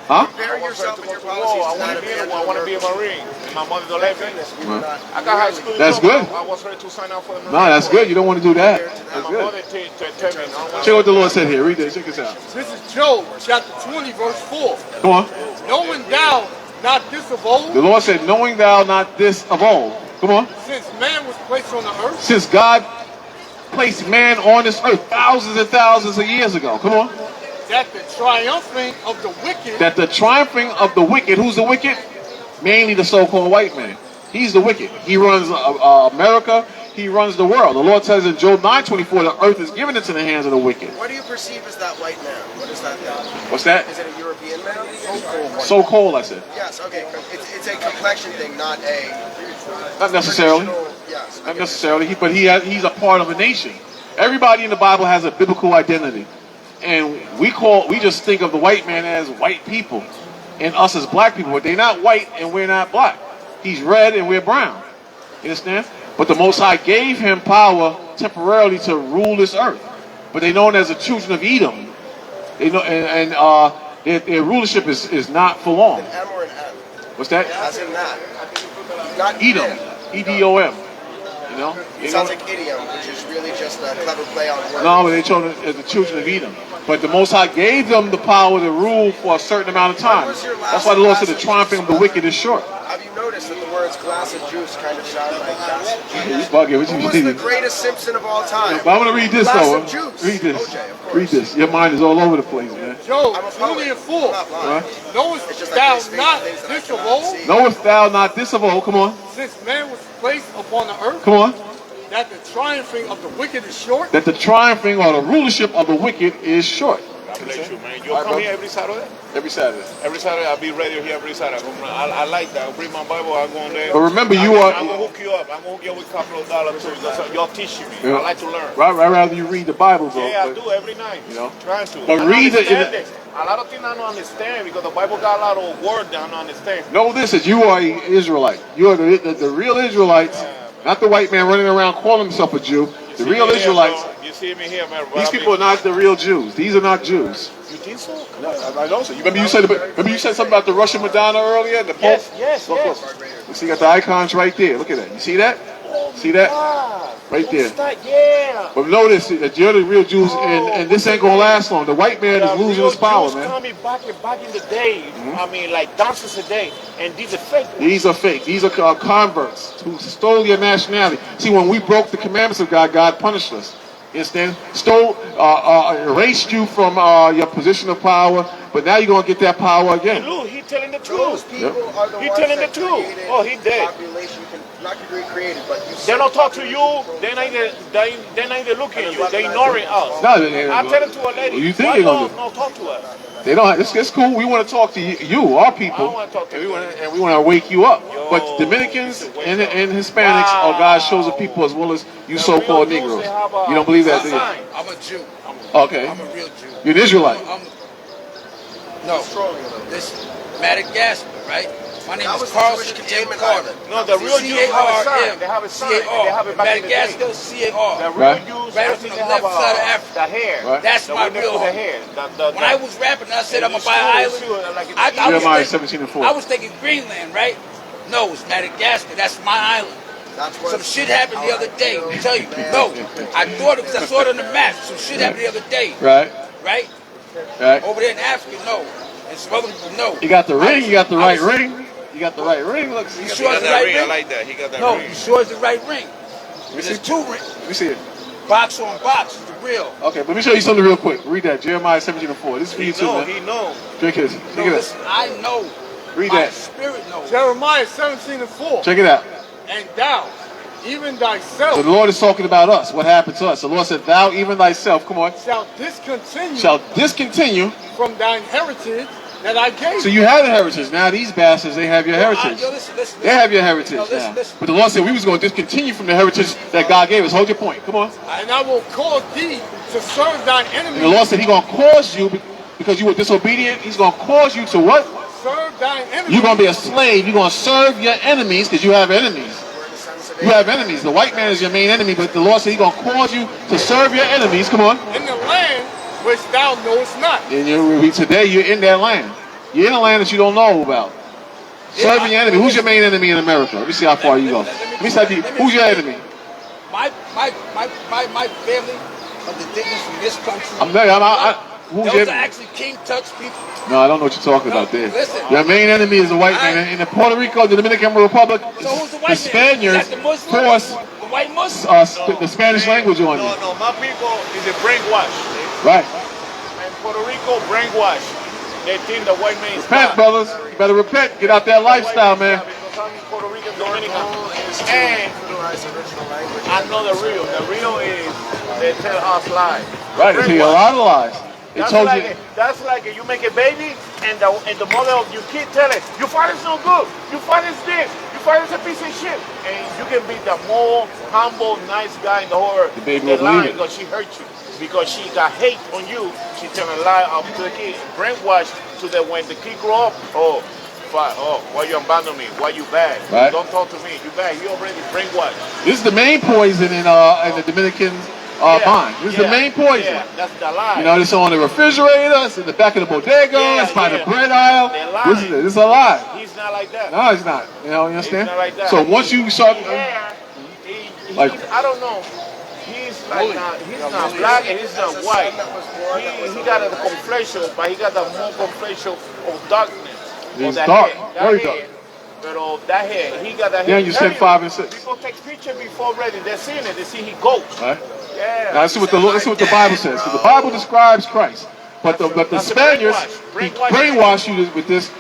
Huh? Compare yourself and your I policies want to be a Marine. And my mother don't let me. Huh? I got high school That's diploma. good. I was ready to sign out for the Marine. No, that's good. You don't want to do that. And That's my good. mother tell me, I don't want Check what the Lord said here. Read this. Check this out. This is Job chapter 20, verse 4. Come on. Knowing thou not this of old, The Lord said, knowing thou not this of old. Come on. since man was placed on the earth, Since God placed man on this earth thousands and thousands of years ago. Come on. that the triumphing of the wicked That the triumphing of the wicked, who's the wicked? Mainly the so-called white man. He's the wicked. He runs America. He runs the world. The Lord says in Job 9:24, the earth is given into the hands of the wicked. What do you perceive as that white man? What is that then? What's that? Is it a European man? So-called, I said. Yes, okay. It's a complexion thing, not a... Not necessarily. Yes. Not necessarily. He's a part of a nation. Everybody in the Bible has a biblical identity. And we just think of the white man as white people and us as black people, but they're not white and we're not black. He's red and we're brown. You understand? But the Most High gave him power temporarily to rule this earth. But they're known as the children of Edom. They know, their rulership is not for long. An M or an N? What's that? As in that. Not Edom. N. E-D-O-M. You know? It sounds like idiom, which is really just a clever play on words. No, but they children as the children of Edom. But the Most High gave them the power to rule for a certain amount of time. That's why the Lord said the triumphing of the wicked is short. Have you noticed that the words glass of juice kind of sound like glass of juice? You bugging. What Who you was the thinking? greatest Simpson of all time? But I'm going to read this, Glass though. of juice. Read this. OJ, of course. Read this. Your mind is all over the place, man. Job I'm a 20 poet. and 4. I'm not lying. Right? Knowest It's just thou like these not things that I this of cannot old, see. Knowest thou not this of old? Come on. since man was placed upon the earth, Come on. that the triumphing of the wicked is short, That the triumphing or the rulership of the wicked is short. God bless you, man. You All right, come bro. here every Saturday? Every Saturday. Every Saturday I'll be radio here every Saturday. I like that. I'll bring my Bible, I'll go on there. But remember, I'm you gonna are. hook you up. I'm going to hook you up with a couple of dollars too. Because y'all teaching me. Yeah. I like to learn. I'd rather you read the Bible, bro. Yeah, I but- do every night. You know? Trying to. But I read it in understand the- it. A lot of things I don't understand because the Bible got a lot of words that I don't understand. Know this, that you are an Israelite. You are the real Israelites, not the white man running around calling himself a Jew. The real See me here, Israelites. bro. You see me here, man. These people are not the real Jews. These are not Jews. You think so? I know so. Remember you said something about the Russian Madonna earlier? The Pope? Yes. You see, you got the icons right there. Look at that. You see that? See that? Right there. Yeah. But notice that you're the real Jews, and this ain't gonna last long. The white man is losing his power, Jews man. coming back in the day. I mean, like thousands a day, and these are fake. These are fake. These are converts who stole your nationality. See, when we broke the commandments of God, God punished us. You understand? Stole, erased you from your position of power, but now you're gonna get that power again. Look, he telling the Those truth. people are the He ones telling that the truth. created Oh, he dead. population, not created, but you They don't talk to you. They're not even looking at you. They're ignoring us. No, I tell it to a lady. You think why they're gonna you don't talk to us? They don't. It's cool. We want to talk to you, our people, I don't wanna talk to and you. we want to wake you up. Yo, But Dominicans wake and up. Hispanics are God's chosen people as well as you so-called real Jews, Negroes. they have a- You don't believe that, do you? sign. I'm a Jew. Okay. I'm a real Jew. You're an Israelite. No, this Madagascar, right? My name That is was the Carlson Jewish M. containment Carter. island. No, the real Jews have a sign. They have a sign. C-A-R. They have it back in the day. Madagascar, C-A-R. The real Right. Jews, Right I up think on they the have left side of Africa. the hair. Right. That's The my way they real put the home. hair. When I was rapping, I said I'm a buy island. Jeremiah 17:4. I was thinking Greenland, right? No, it's Madagascar. That's my island. That's what Some shit happened the other day. I tell you, no. I thought it because I saw it on the map. Some shit happened the other day, Right. right? Right. Over there in Africa, no. And some other people, no. You got the ring. You got the I right was- ring. You got the right ring. Look. You He sure got it's the that right ring. I ring? like that. He got that No, ring. you sure it's the right ring? me There's see. two rings. Let me see it. Box on box is the real. Okay, let me show you something real quick. Read that. Jeremiah 17:4. This is for He you too, know. man. He know. Drink this. No, Check it out. listen, I know. Read My that. spirit knows. Jeremiah 17:4. Check it out. And thou, even So thyself, the Lord is talking about us. What happened to us? The Lord said, "Thou even thyself, come on, shalt discontinue shall discontinue." from thine heritage that I gave So thee. you have a heritage. Now these bastards, they have your heritage. Yo, listen. They have your heritage No, listen, now. listen. But the Lord said we was going to discontinue from the heritage that God gave us. Hold your point. Come on. And I will cause thee to serve thine And the enemies. Lord said He's going to cause you because you were disobedient. He's going to cause you to what? Serve thine enemies. You're going to be a slave. You're going to serve your enemies because you have enemies. You have enemies. The white man is your main enemy, but the Lord said He's going to cause you to serve your enemies. Come on. in the land which thou knowest not. And today you're in that land. You're in a land that you don't know about. Serving your enemy. Who's your main enemy in America? Let me see how far you go. Let me see who's your enemy. My family of the Dickens from this country. Who's Those your are enemy? actually King Tut's people. No, I don't know what you're talking about there. Listen. Your main enemy is the white man. In Puerto Rico, the Dominican Republic, So who's the the white man? Spaniards Is that the Muslim? forced The white Muslim? the Spanish language on you. No, my people is a brainwash. Right. And Puerto Rico brainwash. They think the white man is Repent, bad. brothers. You better repent. Get out that lifestyle, man. Because I'm Puerto Rican Your Dominican. goal is to And utilize original language. I know the real. The real is they tell us lies. Right. They tell you a lot of lies. They told you. That's like you make a baby and the mother of your kid tell it, your father's no good, your father's this, your father's a piece of shit. And you can be the more humble, nice guy in the whole world. The baby They will believe lie it. because she hurt you. Because she got hate on you, she tell a lie up to the kid, brainwash to that when the kid grow up, why you abandon me? Why you bad? Right. Don't talk to me. You bad. You already brainwashed. This is the main poison in the Dominican mind. This is the main poison. Yeah, that's the lie. You know, it's on the refrigerator, it's in the back of the bodega, Yeah, it's by the yeah. bread aisle. They're lying. This is it. This is a lie. He's not like that. No, it's not. You know, you understand? It's not like that. So once you start, Like- I don't know. He's like he's not black and he's not white. He got the complexion, but he got the more complexion of darkness. He's Of that dark, hair, very hair. dark. But that hair, he got that Yeah, hair. you said 5 and 6. People take picture before ready. They're seeing it. They see he goes. right? Yeah. Now, let's see what the Bible says. Because the Bible describes Christ, but the That's a Spaniards brainwash. he Brainwash. brainwashed you with this,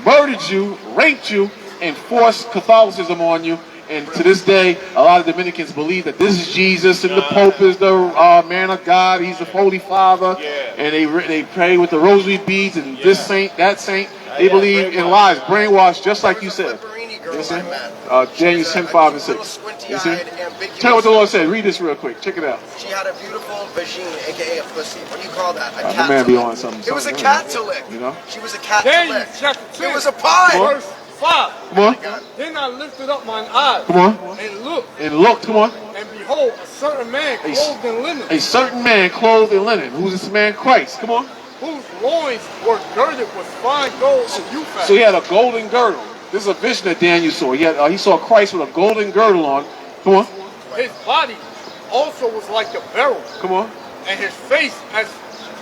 murdered you, raped you, and forced Catholicism on you. And to this day, a lot of Dominicans believe that this is Jesus and the Pope is the man of God. He's the Holy Father. Yeah. And they pray with the rosary beads and this saint, that saint. They Yeah, believe in brainwash. lies, brainwashed, just like you said. Lamborghini You girl I see? met. Daniel She was 10, a 5, and cute 6. little You see? squinty-eyed, ambiguous- Tell me what the Lord said. Read this real quick. Check it out. She had a beautiful vagine, aka a pussy. What do you call that? A the cat man to be lick. on something, It was a something, cat to lick. you know? She was a cat to Daniel lick. chapter 10, It was a pie. verse 5. Come on. Then I lifted up mine eyes Come on. and looked, And look, come on. and behold, a certain man clothed in linen, A certain man clothed in linen. Who's this man? Christ. Come on. whose loins were girded with fine gold of Euphrates. So he had a golden girdle. This is a vision that Daniel saw. He saw Christ with a golden girdle on. Come on. His body also was like the beryl, Come on. and his face as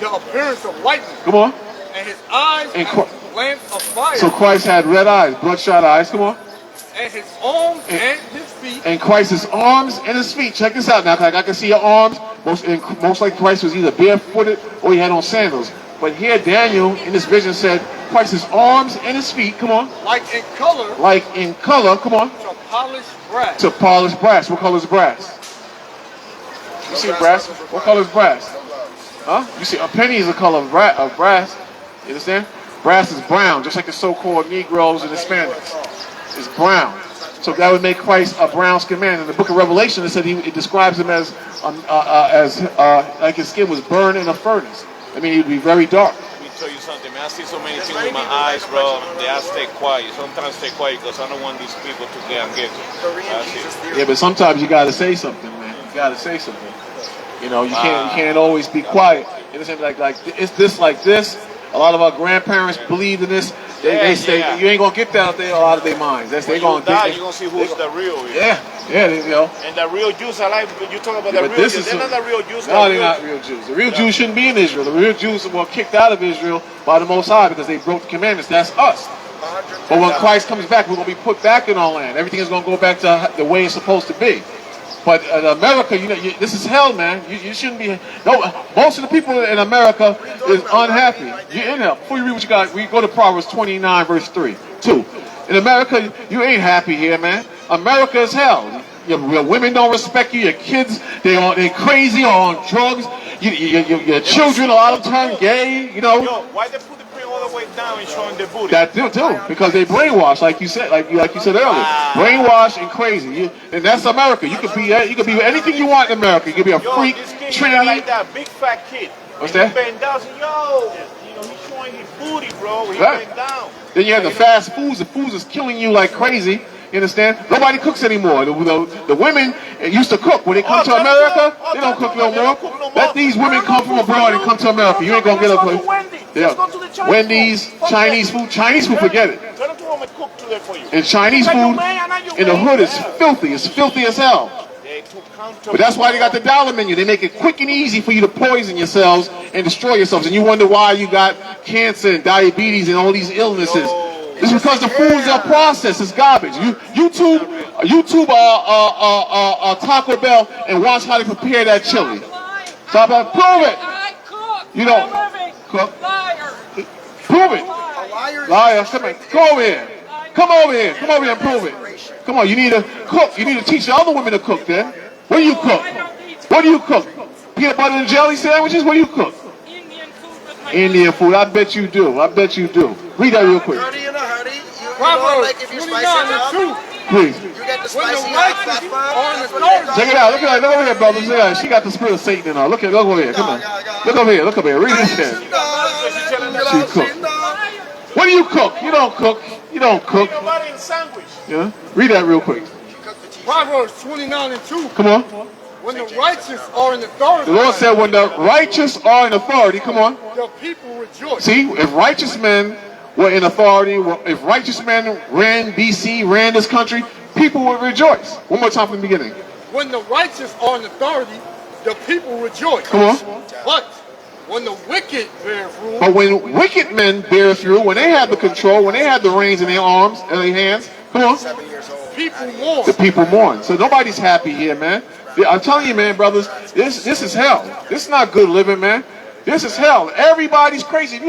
the appearance of lightning, Come on. and his eyes And as lamps of fire, So Christ had red eyes, bloodshot eyes. Come on. and his arms and his feet And Christ's arms and his feet. Check this out now. I can see your arms. Most like Christ was either barefooted or he had on sandals. But here Daniel in this vision said Christ's arms and his feet. Come on. like in color Like in color. Come on. to polished brass. To polished brass. What color is brass? You see brass? What color is brass? Huh? You see, a penny is a color of brass. You understand? Brass is brown, just like the so-called Negroes and Hispanics. It's brown. So that would make Christ a brown-skinned man. In the book of Revelation, it said it describes him as like his skin was burned in a furnace. I mean, he would be very dark. tell you something, man. I see so many things with my eyes, bro. They I stay quiet. Sometimes stay quiet because I don't want these people to get engaged. Yeah, but sometimes you gotta say something, man. You gotta say something. You know, you can't always be quiet. You know, like it's this like this. A lot of our grandparents believed in this. They say you ain't gonna get that out there out of their minds. That's they gonna die. You gonna see who's the real. You know. And the real Jews, I like you talk about the real Jews. They're not the real Jews. No, they're not real Jews. The real Jews shouldn't be in Israel. The real Jews were kicked out of Israel by the Most High because they broke the commandments. That's us. But when Christ comes back, we're gonna be put back in our land. Everything is gonna go back to the way it's supposed to be. But in America, you know, this is hell, man. You shouldn't be. No, most of the people in America is unhappy. You're in hell. Before you read what you got, we go to Proverbs 29, verse 2. In America, you ain't happy here, man. America is hell. Your women don't respect you. Your kids, they crazy or on drugs. Your children, a lot of times, gay. You know. Yo, why they put the print all the way down and showing the booty? That too, because they brainwashed, like you said, like you said earlier, brainwashed and crazy. And that's America. You could be anything you want in America. You could be a freak, Trinity. Like that big fat kid. What's that? He bent down, he's showing his booty, bro. He bent down. Then you have the fast foods. The foods is killing you like crazy. You understand? Nobody cooks anymore. The women used to cook. When they come to America, they don't cook no more. Let these women come from abroad and come to America. You ain't gonna get a place. Wendy's, Chinese food. Chinese food, forget it. And Chinese food in the hood is filthy. It's filthy as hell. But that's why they got the dollar menu. They make it quick and easy for you to poison yourselves and destroy yourselves. And you wonder why you got cancer and diabetes and all these illnesses. It's because the foods are processed. It's garbage. YouTube Taco Bell and watch how they prepare that chili. Stop it. Prove it. You don't cook. Prove it. Liar. Come on. Go over here. Come over here. Come over here and prove it. Come on. You need to cook. You need to teach the other women to cook then. What do you cook? What do you cook? Peanut butter and jelly sandwiches? What do you cook? Indian food. I bet you do. I bet you do. Read that real quick. Please. Check it out. Look over here, brothers. Yeah, she got the spirit of Satan in her. Look over here. Come on. Look over here. Look over here. Read this here. She cook. What do you cook? You don't cook. You don't cook. Yeah. Read that real quick. Proverbs 29:2. Come on. When the righteous are in authority. The Lord said, when the righteous are in authority, come on. The people rejoice. See, if righteous men were in authority, if righteous men ran BC, ran this country, people would rejoice. One more time from the beginning. When the righteous are in authority, the people rejoice. Come on. But when the wicked bear rule. But when wicked men bear through, when they have the control, when they have the reins in their arms and their hands, come on. People mourn. The people mourn. So nobody's happy here, man. I'm telling you, man, brothers, this is hell. This is not good living, man. This is hell. Everybody's crazy. If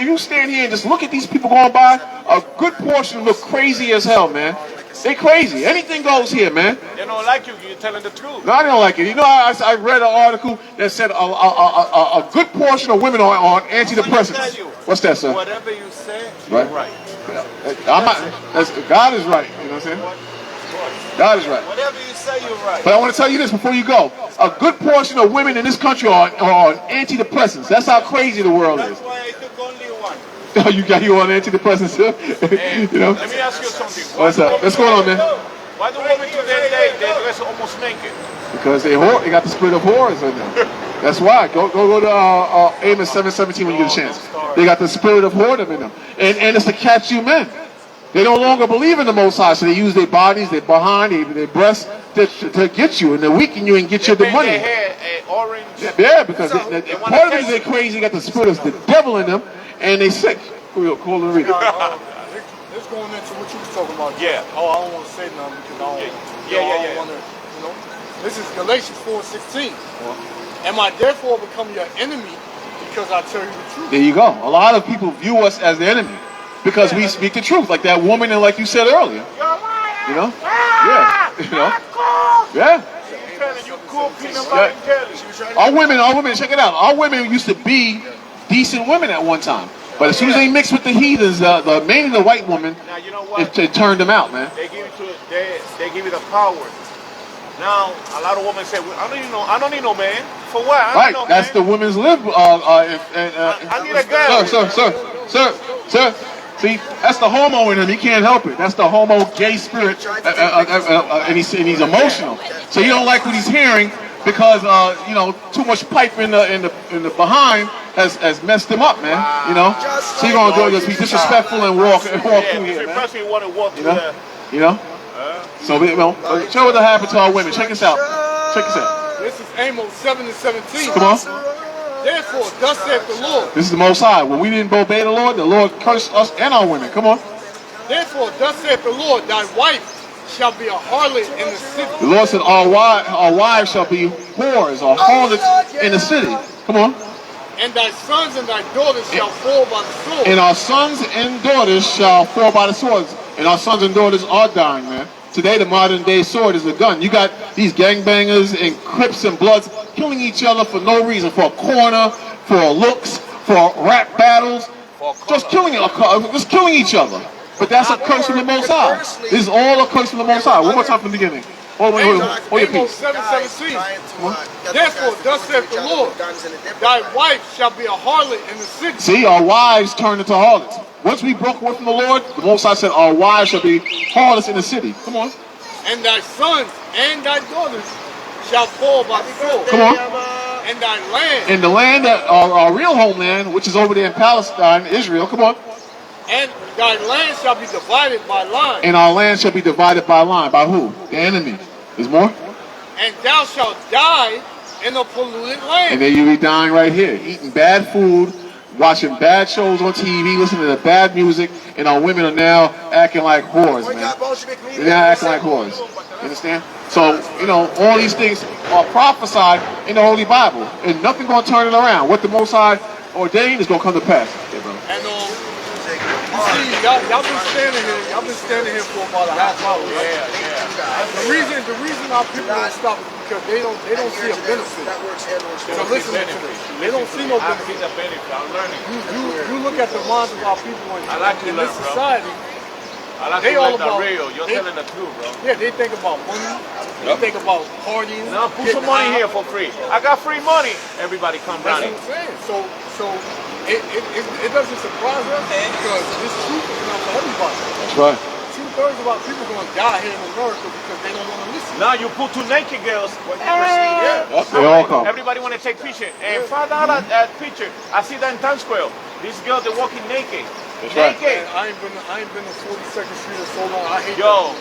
you stand here and just look at these people going by, a good portion look crazy as hell, man. They crazy. Anything goes here, man. They don't like you. You're telling the truth. No, I don't like it. You know, I read an article that said a good portion of women are on antidepressants. What's that, sir? Whatever you say, you're right. God is right. You know what I'm saying? God is right. Whatever you say, you're right. But I want to tell you this before you go. A good portion of women in this country are on antidepressants. That's how crazy the world is. That's why I took only one. Oh, you on antidepressants too? Hey, you know? Let me ask you something. What's up? What's going on, man? Why do women today they dress almost naked? Because they got the spirit of whores in them. That's why. Go to Amos 7:17 when you get a chance. They got the spirit of whoredom in them. And it's to catch you men. They no longer believe in the Most High, so they use their bodies, their behind, their breasts to get you, and they weaken you and get you the money. Their hair orange. Yeah, because part of it is they're crazy, they got the spirit of the devil in them, and they sick. Cool and read it. Let's go into what you was talking about. Yeah. Oh, I don't want to say nothing because I don't want to, you know. This is Galatians 4:16. Am I therefore become your enemy because I tell you the truth? There you go. A lot of people view us as the enemy. Because we speak the truth, like that woman, and like you said earlier. You know? Yeah. You know? Yeah. Our women, check it out. Our women used to be decent women at one time. But as soon as they mixed with the heathens, mainly the white woman, it turned them out, man. They give you the power Now, a lot of women say, well, I don't need no man. For what? I don't Right, need no that's man. the women's lib. I need a girl. Sir. See, that's the homo in him. He can't help it. That's the homo gay spirit, and he's emotional. So he don't like what he's hearing because too much pipe in the behind has messed him up, man. So he gonna do just be disrespectful and walk through here, man. Especially want to walk through there. So show what happened to our women. Check us out. This is Amos 7:17. Come on. Therefore, thus saith the Lord. This is the Most High. When we didn't obey the Lord cursed us and our women. Come on. Therefore, thus saith the Lord, thy wife shall be a harlot in the city. The Lord said, our wives shall be whores or harlots in the city. Come on. And thy sons and thy daughters shall fall by the sword. And our sons and daughters shall fall by the swords. And our sons and daughters are dying, man. Today, the modern day sword is a gun. You got these gangbangers and Crips and Bloods killing each other for no reason, for a corner, for looks, for rap battles, just killing each other. But that's a curse from the Most High. This is all a curse from the Most High. One more time from the beginning. Hold your Amos peace. 7:17. Therefore, thus saith the Lord, thy wife shall be a harlot in the city. See, our wives turned into harlots. Once we broke away from the Lord, the Most High said our wives shall be harlots in the city. Come on. And thy sons and thy daughters shall fall by the sword. Come on. And thy land. In the land that our real homeland, which is over there in Palestine, Israel. Come on. And thy land shall be divided by line. And our land shall be divided by line. By who? The enemy. There's more? And thou shalt die in a polluted land. And then you be dying right here, eating bad food, watching bad shows on TV, listening to bad music, and our women are now acting like whores, man. They're now acting like whores. You understand? So, all these things are prophesied in the Holy Bible, and nothing gonna turn it around. What the Most High ordained is gonna come to pass. Okay, brother. And you see, y'all been standing here for about a half hour. Right? The reason our people don't stop is because they don't see a benefit. So listen to this. They don't see no benefit. I'm learning. You look at the minds of our people in this society. I like They to all let the about- real. You're telling the truth, bro. Yeah, they think about money. They think about partying. Now put getting some money high. here for free. I got free money. Everybody come That's down what here. I'm saying. So it doesn't surprise us because this truth is not for everybody. That's right. 2/3 of our people are going to die here in America because they don't want to listen. Now you put two naked girls. They all come. Everybody want to take picture. And $5 at picture. I see that in Times Square. These girls, they're walking naked. That's right. Naked. Man, I ain't been to 42nd Street in so long. I hate Yo, that.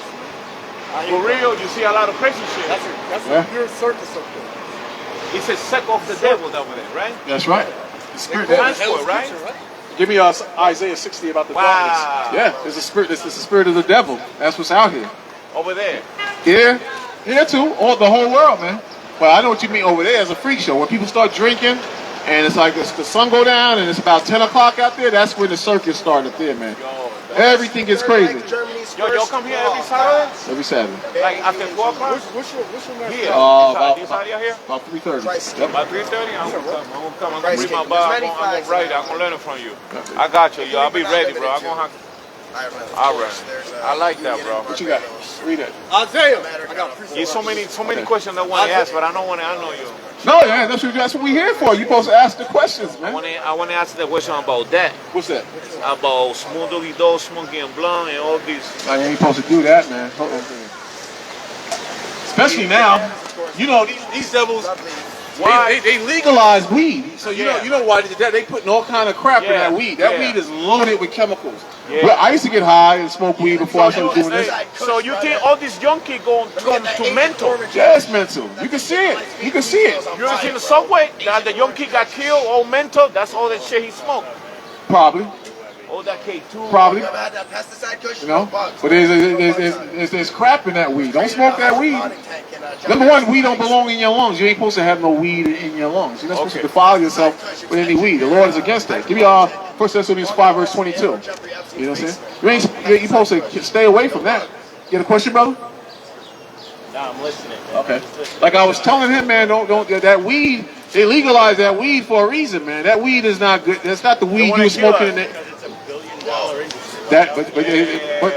I hate for that. real, you see a lot of crazy shit. That's Yeah. a pure circus up there. It's a sect of the devil over there, right? That's right. The spirit. Times Hell's Square, right? Kitchen, right? Give me Isaiah 60 about the Wow. darkness. Yeah, it's the spirit. It's the spirit of the devil. That's what's out here. Over there. Here too. The whole world, man. Well, I know what you mean over there as a freak show. When people start drinking, and it's like the sun go down, and it's about 10 o'clock out there. That's when the circus started up there, man. Everything gets crazy. Yo, come here every Saturday? Every Saturday. Like after 12 o'clock? What's your name? Here. About- this area here? About 3:30. Yep. By 3:30, I'm gonna come. I'm gonna Rice read my cake. Bible. There's many I'm gonna flags write it. I'm gonna learn it from you. I got you, yo. I'll be ready, bro. I'm gonna have. All right. I like that, bro. What you got? Read it. Isaiah. I got There's so many questions I want to ask, but I don't want to. I know you. No, yeah, that's what we're here for. You're supposed to ask the questions, man. I want to ask the question about that. What's that? About Smooth Doggy Dog, Smokey and Blunt, and all these. I ain't supposed to do that, man. Hold on. Especially now, these devils. Why? They legalize weed, so you Yeah. know why they did that. They putting all kind of crap in Yeah, that weed. That yeah. weed is loaded with chemicals. Yeah. Well, I used to get high and smoke weed before I started doing this. So you think all these young kids going to mental? Yeah, it's mental. You can see it. You can see it. You ever seen the subway? That the young kid got killed, all mental. That's all that shit he smoked. Probably, All that K2. probably. Pesticide cushion. You know, but there's crap in that weed. Don't smoke that weed. Number one, weed don't belong in your lungs. You ain't supposed to have no weed in your lungs. You're not supposed to defile yourself with any weed. The Lord is against that. Give me 1 Thessalonians 5 verse 22. You know what I'm saying? You're supposed to stay away from that. You got a question, brother? Nah, I'm listening, man. Okay. Like I was telling him, man, don't that weed. They legalized that weed for a reason, man. That weed is not good. That's not the weed you were smoking in it.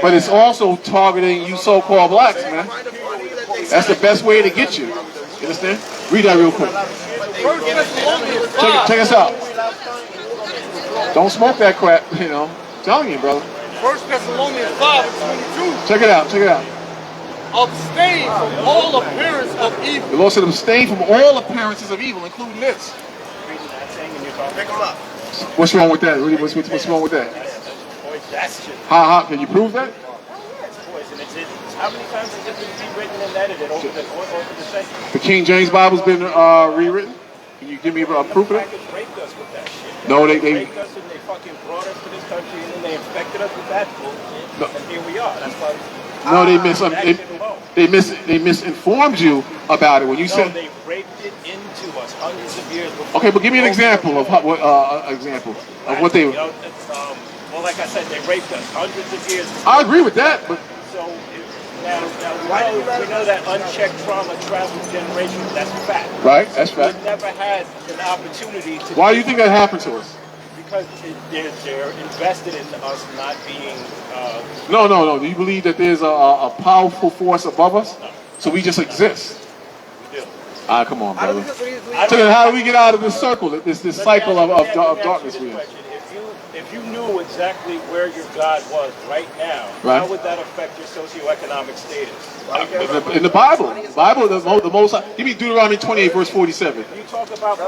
But it's also targeting you so-called blacks, man. That's the best way to get you. You understand? Read that real quick. Check us out. Don't smoke that crap, you know. I'm telling you, brother. 1 Thessalonians 5:22. Check it out. Check it out. Abstain from all appearance of evil. The Lord said, abstain from all appearances of evil, including this. Pick them up. What's wrong with that? What's wrong with that? That's just How can you prove that? poison. How many times has it been rewritten and edited over the centuries? The King James Bible's been rewritten. Can you give me a proof of that? Crackers raped us with that shit. No, they raped us and they fucking brought us to this country and then they infected us with that bullshit. No. And here we are. That's why. No, they misinformed you about it when you No, said. they raped it into us hundreds of years before. Okay, but give me an example of what what they. Well, like I said, they raped us hundreds of years. I agree with that, but So now we know that unchecked trauma travels generations. That's a fact. right, that's fact. We never had an opportunity to. Why do you think that happened to us? Because they're invested in us not being. No. Do you believe that there's a powerful force above us? No. So we just exist? We do. Come on, brother. I So don't- then how do we get out of this circle, this Let me cycle ask of you- let me ask you darkness this we in? question. If you knew exactly where your God was right now, Right. how would that affect your socioeconomic status? In the Bible, the Most High. Give me Deuteronomy 28, verse 47. You talk about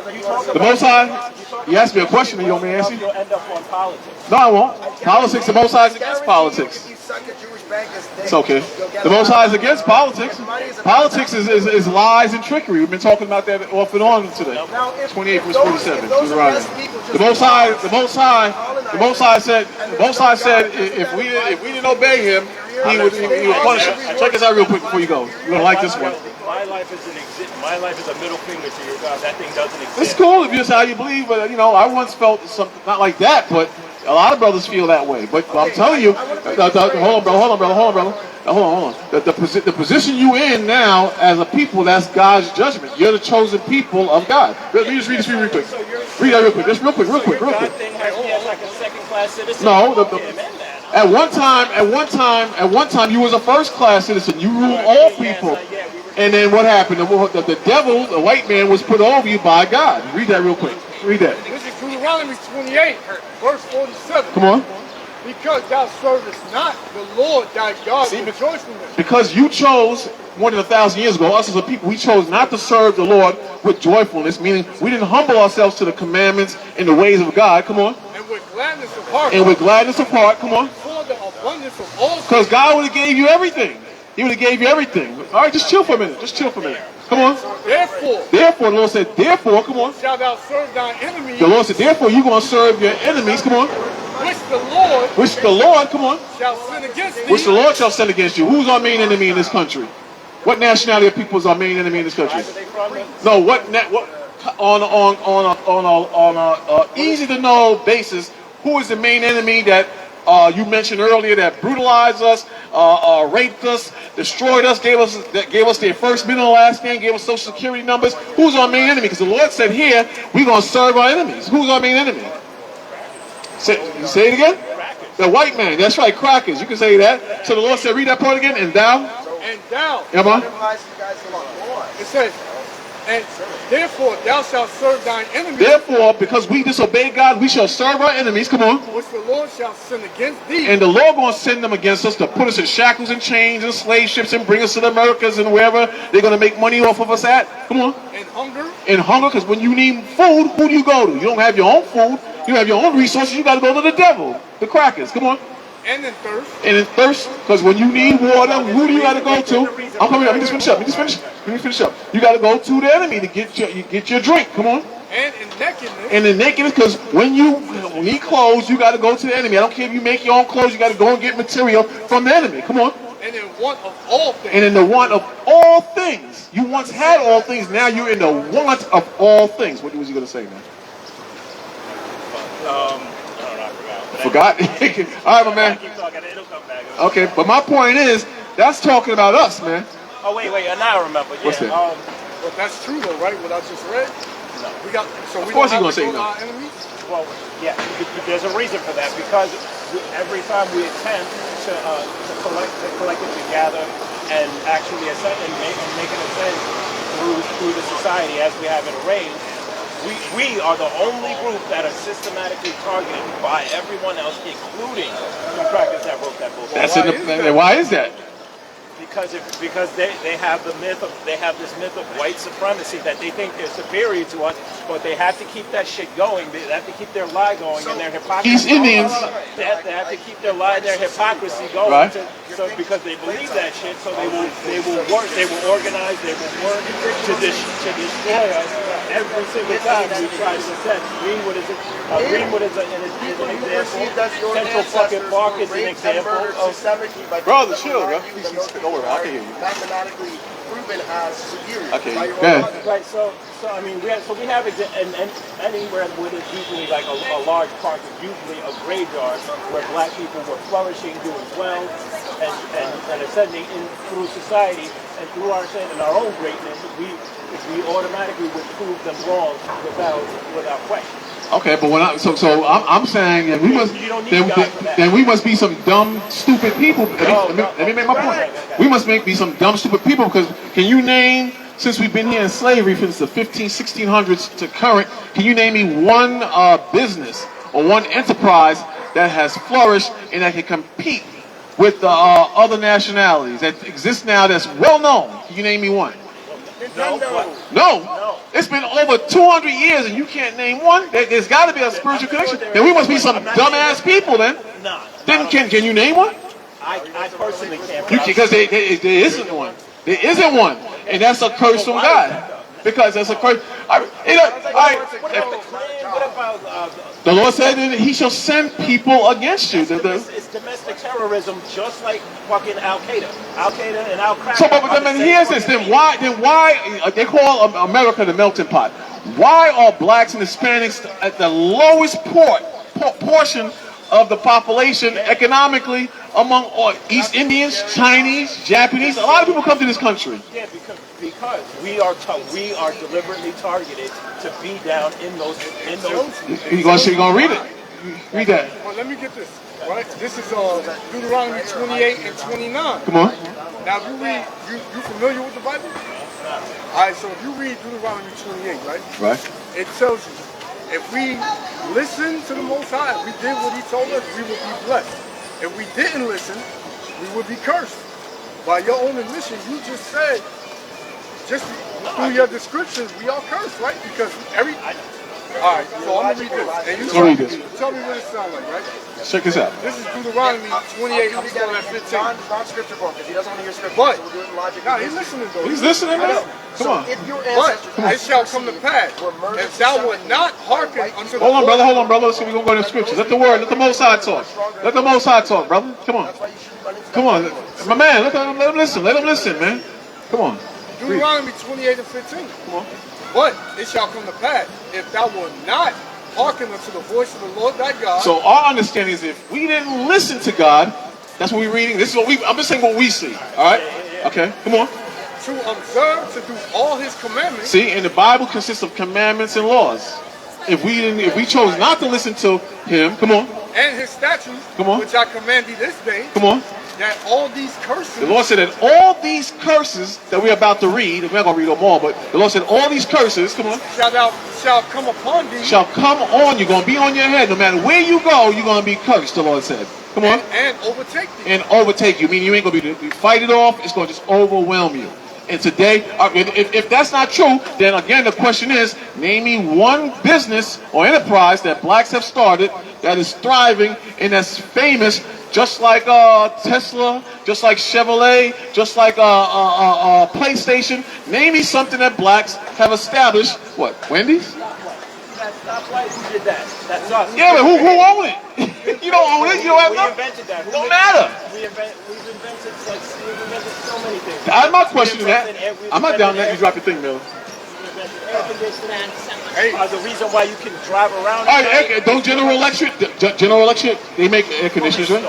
The Most High. You asked me a question, and you want me to answer? You'll end up on politics. No, I won't. Politics. The Most High is against politics. If you suck at Jewish bankers, It's okay. The Most High is against politics. Politics is lies and trickery. We've been talking about that off and on today. Now, if 28 verse those- 47. if those Deuteronomy. oppressed people just- The Most High said, if we didn't obey Him, He would punish us. Check this out real quick before you go. You're gonna like this one. My life is my life is a middle finger to your God. That thing doesn't exist. It's cool if that's how you believe, but I once felt something not like that, but a lot of brothers feel that way. But I'm telling you, hold on, brother. Hold on. The position you in now as a people, that's God's judgment. You're the chosen people of God. Let me just read this real quick. Read that real quick. Just real quick. God thing has me as like a second-class citizen. No, Fuck him and that. at one time, you was a first-class citizen. You ruled all people. And then what happened? The devil, the white man, was put over you by God. Read that real quick. Read that. This is Deuteronomy 28, verse 47. Come on. Because thou servest not the Lord thy God with joyfulness. Because you chose more than 1,000 years ago, us as a people, we chose not to serve the Lord with joyfulness, meaning we didn't humble ourselves to the commandments and the ways of God. Come on. And with gladness of heart. And with gladness of heart. Come on. For the abundance of all Because God would have gave you everything. He would have gave you everything. All right, just chill for a minute. Come on. Therefore, the Lord said, therefore, come on. shalt thou serve thine enemies. The Lord said, therefore, you're going to serve your enemies. Come on. Which the Lord, come on. Shall sin against thee. Which the Lord shall send against you. Who's our main enemy in this country? What nationality of people is our main enemy in this country? No, on a easy to know basis, who is the main enemy that you mentioned earlier that brutalized us, raped us, destroyed us, gave us their first, middle, and last name, gave us social security numbers? Who's our main enemy? Because the Lord said here, we're going to serve our enemies. Who's our main enemy? Say it again? The white man. That's right, crackers. You can say that. So the Lord said, read that part again. And thou? Come on. It says, and therefore thou shalt serve thine enemies. Therefore, because we disobey God, we shall serve our enemies. Come on. Which the Lord shall send against thee. And the Lord going to send them against us to put us in shackles and chains and slave ships and bring us to the Americas and wherever they're going to make money off of us at. Come on. And hunger. And hunger, because when you need food, who do you go to? You don't have your own food. You have your own resources. You got to go to the devil, the crackers. Come on. And in thirst. And in thirst, because when you need water, who do you got to go to? I'm coming up. Let me just finish up. You got to go to the enemy to get your drink. Come on. And in nakedness. And in nakedness, because when you need clothes, you got to go to the enemy. I don't care if you make your own clothes. You got to go and get material from the enemy. Come on. And in want of all things. And in the want of all things. You once had all things. Now you're in the want of all things. What was you going to say, man? I forgot. All right, my man. Okay, but my point is, that's talking about us, man. Oh, wait, now I remember. Yeah, What's that? But that's true, though, right? What I just read? No. Of course you're going to say no. Our enemies? Well, yeah, there's a reason for that, because every time we attempt to collectively gather and actually making a sense through the society as we have it arranged. We are the only group that are systematically targeted by everyone else, including the crackers that wrote that book. That's why is that? Because they have this myth of white supremacy that they think they're superior to us, but they have to keep that shit going. They have to keep their lie going and their hypocrisy. East Indians. They have to keep their lie, their hypocrisy going. Right. So because they believe that shit, so they will work, they will organize, they will work to destroy us every single time we try to success. Greenwood is an example. Central fucking Park is an example of. Brother, chill, bro. Don't worry, I can hear you. Mathematically proven as superior. Okay, by go your ahead. own Right, so I mean, we have anywhere where there's usually like a large park, usually a graveyard where black people were flourishing, doing well, and ascending through society and through our own greatness. We automatically would prove them wrong without question. Okay, but I'm saying that we must then we must be some dumb, stupid people. Let me make my point. We must be some dumb, stupid people because can you name, since we've been here in slavery since the 1600s to current, can you name me one business or one enterprise that has flourished and that can compete with the other nationalities that exist now that's well known? Can you name me one? No. It's been over 200 years and you can't name one. There's got to be a spiritual connection. Then we must be some dumbass people then. No. Then can you name one? I personally can't. Because there isn't one. There isn't one. And that's a curse from God. Because that's a curse. The Lord said that He shall send people against you. It's domestic terrorism, just like fucking Al-Qaeda. Al-Qaeda and Al-Qaeda. So, but here's this. Then why they call America the melting pot? Why are blacks and Hispanics at the lowest portion of the population economically among all East Indians, Chinese, Japanese? A lot of people come to this country. Yeah, because we are deliberately targeted to be down in those. You're gonna read it. Read that. Well, let me get this. Right, this is Deuteronomy 28 and 29. Come on. Now, if you read, you familiar with the Bible? All right, so if you read Deuteronomy 28, right? Right. It tells you, if we listen to the Most High, we did what He told us, we would be blessed. If we didn't listen, we would be cursed. By your own admission, you just said, just through your descriptions, we are cursed, right? Because all right, so I'm going to read this. And you tell me what it sounds like, right? Check this out. This is Deuteronomy 28, I'm starting at 15. Non-scripture book, because he doesn't want to hear scripture. But, so we'll do it in logic. no, he's listening though. He's listening, man. Come on. If your But ancestors it shall come to pass, if thou wilt not hearken unto the Hold on, brother. So we're going to go to the scriptures. Let the Most High talk. Let the Most High talk, brother. Come on. Come on. My man, let him listen. Let him listen, man. Come on. Deuteronomy 28 and 15. Come on. But it shall come to pass, if thou wilt not hearken unto the voice of the Lord thy God. So our understanding is if we didn't listen to God, that's what we're reading. This is what I'm just saying what we see. All right? Okay, come on. To observe, to do all His commandments. See, and the Bible consists of commandments and laws. If we chose not to listen to Him, come on. And His statutes, come on, which I command thee this day. Come on. That all these curses. The Lord said that all these curses that we're about to read, we're not going to read them all, but the Lord said all these curses, come on. Shall come upon thee. Shall come on you. Going to be on your head. No matter where you go, you're going to be cursed, the Lord said. Come on. And overtake thee. And overtake you. Meaning you ain't going to be fight it off. It's going to just overwhelm you. And today, if that's not true, then again the question is, name me one business or enterprise that blacks have started that is thriving and that's famous, just like Tesla, just like Chevrolet, just like PlayStation. Name me something that blacks have established. What? Wendy's? Stoplight, who did that? That's us. Yeah, but who own it? You don't own it. You don't have nothing. We invented that. Don't matter. We've invented so many things. My question is that. I'm not down that. You drop your thing, Miller. The reason why you can drive around. Don't General Electric, they make air conditioners, right?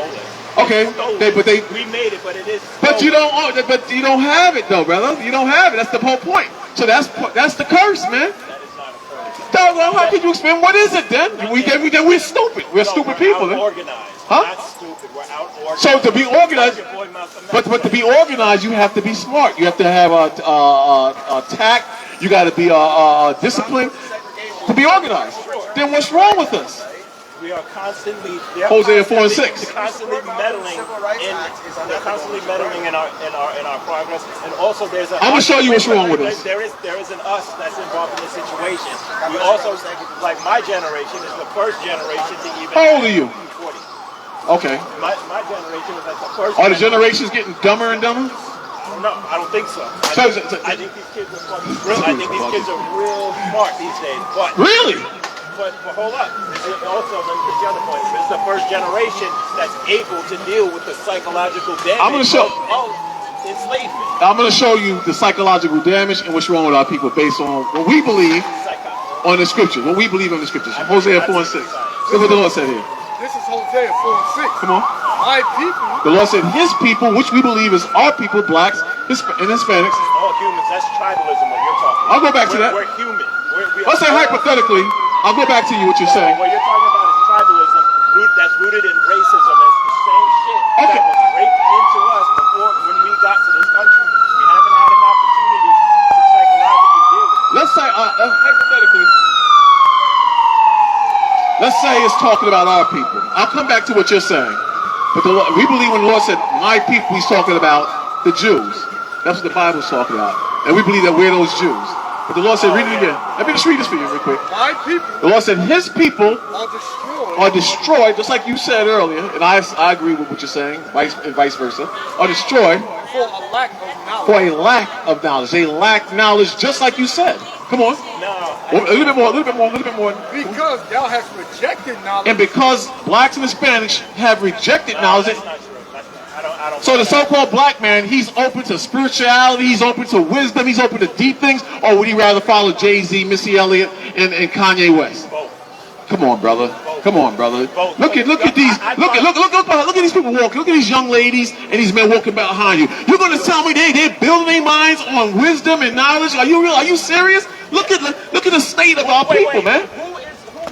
Okay, we made it, but it is. But you don't own it. But you don't have it, though, brother. You don't have it. That's the whole point. So that's the curse, man. Well, how could you explain what is it then? We're stupid. We're stupid people. Organized. Huh? Not stupid. We're out organized. So to be organized, but to be organized, you have to be smart. You have to have a tact. You got to be disciplined to be organized. Then what's wrong with us? We are constantly Hosea 4 and 6. Constantly meddling in our progress, and also there's a. I'm gonna show you what's wrong with us. There is an us that's involved in this situation. We also, like my generation, is the first generation to even. How old are you? 40. Okay. My generation is like the first. Are the generations getting dumber and dumber? No, I don't think so. I think these kids are fucking real. I think these kids are real smart these days. But really? But hold up. Also, let me get the other point. This is the first generation that's able to deal with the psychological damage of enslavement. I'm going to show you the psychological damage and what's wrong with our people based on what we believe on the scriptures. What we believe on the scriptures. Hosea 4 and 6. Look what the Lord said here. This is Hosea 4 and 6. Come on. My people. The Lord said his people, which we believe is our people, blacks and Hispanics. All humans. That's tribalism what you're talking about. I'll go back to that. We're human. Let's say hypothetically. I'll go back to you what you're saying. What you're talking about is tribalism. That's rooted in racism. It's the same shit that was raped into us before when we got to this country. We haven't had an opportunity to psychologically deal with it. Let's say, hypothetically, let's say it's talking about our people. I'll come back to what you're saying. But we believe when the Lord said, my people, he's talking about the Jews. That's what the Bible's talking about. And we believe that we're those Jews. But the Lord said, read it again. Let me just read this for you real quick. My people. The Lord said, his people are destroyed, just like you said earlier, and I agree with what you're saying, and vice versa, are destroyed for a lack of knowledge. For a lack of knowledge. They lack knowledge, just like you said. Come on. No. A little bit more. Because y'all have rejected knowledge. And because blacks and Hispanics have rejected knowledge. That's not true. I don't so the so-called black man, he's open to spirituality, he's open to wisdom, he's open to deep things, or would he rather follow Jay-Z, Missy Elliott, and Kanye West? Both. Come on, brother. Come on, brother. Both. Look at these people walking. Look at these young ladies and these men walking behind you. You're going to tell me they're building their minds on wisdom and knowledge? Are you real? Are you serious? Look at the state of our people, man. Who's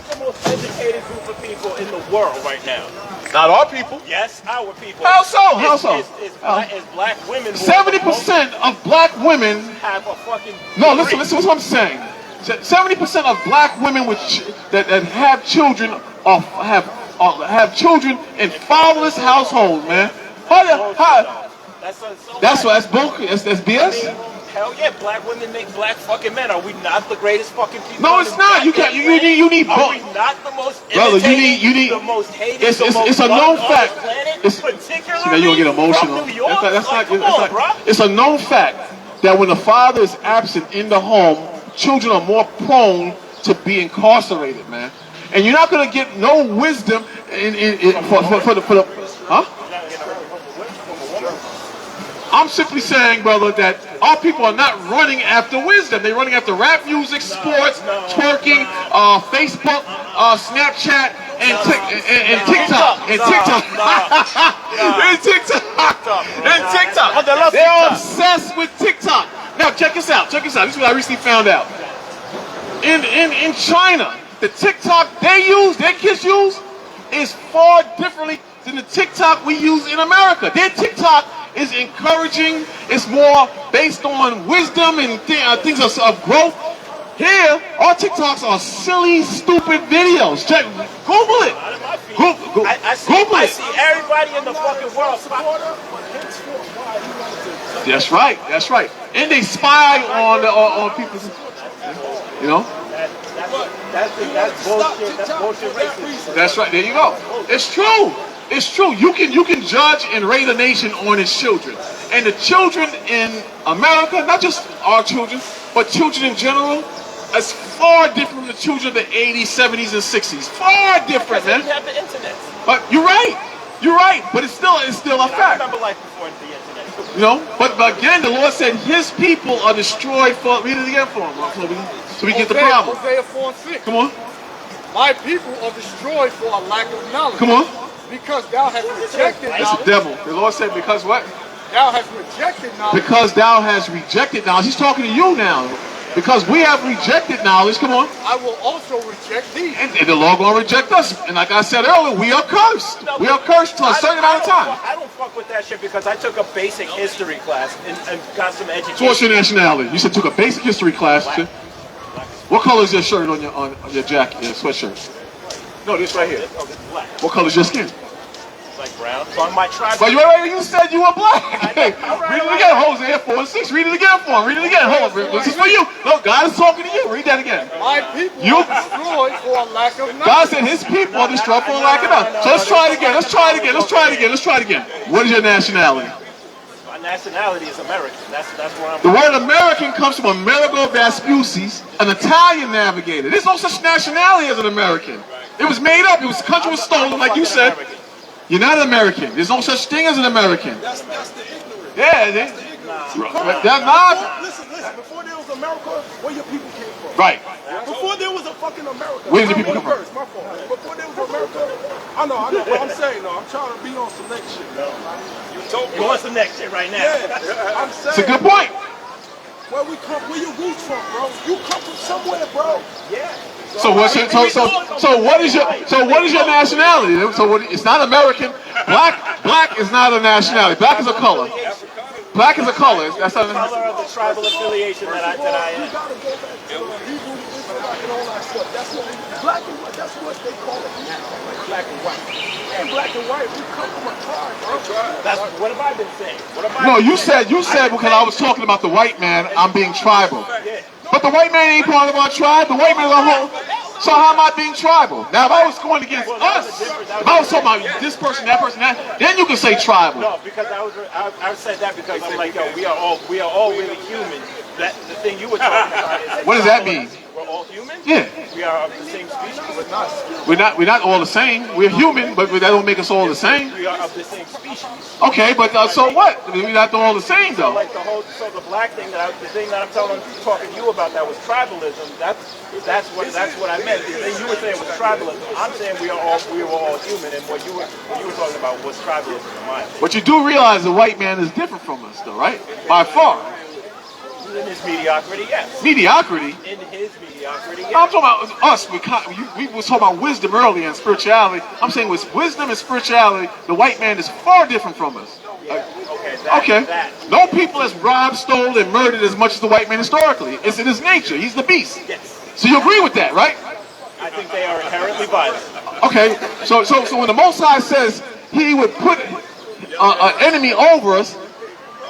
the most educated group of people in the world right now? Not our people. Yes, our people. How so? How so? It's black women. 70% of black women have a fucking. No, listen what I'm saying. 70% of black women that have children have children in fatherless households, man. That's bullshit. That's BS. Hell yeah, black women make black fucking men. Are we not the greatest fucking people? No, it's not. You can't. You need both. Are we not the most brother? You need the most hated. It's a known fact. Particularly see, now you gonna get emotional. It's a known fact that when the father is absent in the home, children are more prone to be incarcerated, man. And you're not gonna get no wisdom for the huh? I'm simply saying, brother, that our people are not running after wisdom. They're running after rap music, sports, twerking, Facebook, Snapchat, and TikTok. They're obsessed with TikTok. Now, check this out. This is what I recently found out. In China, the TikTok their kids use, is far differently than the TikTok we use in America. Their TikTok is encouraging. It's more based on wisdom and things of growth. Here, our TikToks are silly, stupid videos. Google it. I see everybody in the fucking world. That's right. And they spy on people's, you know. That's bullshit. That's bullshit racism. That's right. There you go. It's true. It's true. You can judge and rate a nation on its children. And the children in America, not just our children, but children in general, is far different from the children of the 80s, 70s, and 60s. Far different, man. We have the internet. But you're right. But it's still a fact. I remember life before the internet. You know? But again, the Lord said his people are destroyed for, read it again for him, so we get the problem. Hosea 4 and 6. Come on. My people are destroyed for a lack of knowledge. Come on. Because thou hast rejected knowledge. It's the devil. The Lord said, because what? Thou hast rejected knowledge. Because thou hast rejected knowledge. He's talking to you now. Because we have rejected knowledge. Come on. I will also reject thee. And the Lord gonna reject us. And like I said earlier, we are cursed. We are cursed to a certain amount of time. I don't fuck with that shit because I took a basic history class and got some education. So what's your nationality? You said took a basic history class. What color is your shirt on your jacket, your sweatshirt? No, this right here. Oh, this is black. What color is your skin? Like brown. So on my tribe. But you said you were black. Read it again, Hosea 4:6. Read it again for him. Read it again. Hold on. This is for you. Look, God is talking to you. Read that again. My people are destroyed for a lack of knowledge. God said his people are destroyed for a lack of knowledge. So let's try it again. Let's try it again. Let's try it again. Let's try it again. What is your nationality? My nationality is American. That's where I'm The word American comes from Amerigo Vespucci, an Italian navigator. There's no such nationality as an American. It was made up. The country was stolen, like you said. You're not an American. There's no such thing as an American. That's the ignorance. Yeah, that's not. Listen. Before there was America, where your people came from. Right. Before there was a fucking America. Where did the people come from? My fault. Before there was America, I know. What I'm saying, though, I'm trying to be on some next shit. You want some next shit right now? Yeah, I'm saying. It's a good point. Where your roots from, bro? You come from somewhere, bro. Yeah. So what is your nationality? It's not American. Black is not a nationality. Black is a color. Black is a color. That's the color of the tribal affiliation that I am. You gotta go back to Hebrew, Israelite, and all that stuff. That's what black and white. That's what they call it now. Black and white. And black and white, we come from a tribe, bro. That's what have I been saying? No, you said because I was talking about the white man, I'm being tribal. But the white man ain't part of our tribe. The white man is a whole. So how am I being tribal? Now, if I was going against us, if I was talking about this person, that, then you can say tribal. No, because I said that because I'm like, yo, we are all really human. That the thing you were talking about is what does that mean? We're all human. Yeah. We are of the same species. We're not all the same. We're human, but that don't make us all the same. We are of the same species. Okay, but so what? We're not all the same though. Like the black thing the thing that I'm talking to you about that was tribalism. That's what I meant. The thing you were saying was tribalism. I'm saying we were all human, and what you were talking about was tribalism in my opinion. But you do realize the white man is different from us, though, right? By far. In his mediocrity, yes. Mediocrity? In his mediocrity, yes. I'm talking about us. We was talking about wisdom earlier and spirituality. I'm saying with wisdom and spirituality, the white man is far different from us. Yeah. Okay. No people has robbed, stole, and murdered as much as the white man historically. It's in his nature. He's the beast. Yes. So you agree with that, right? I think they are inherently violent. Okay. So when the Most High says he would put an enemy over us,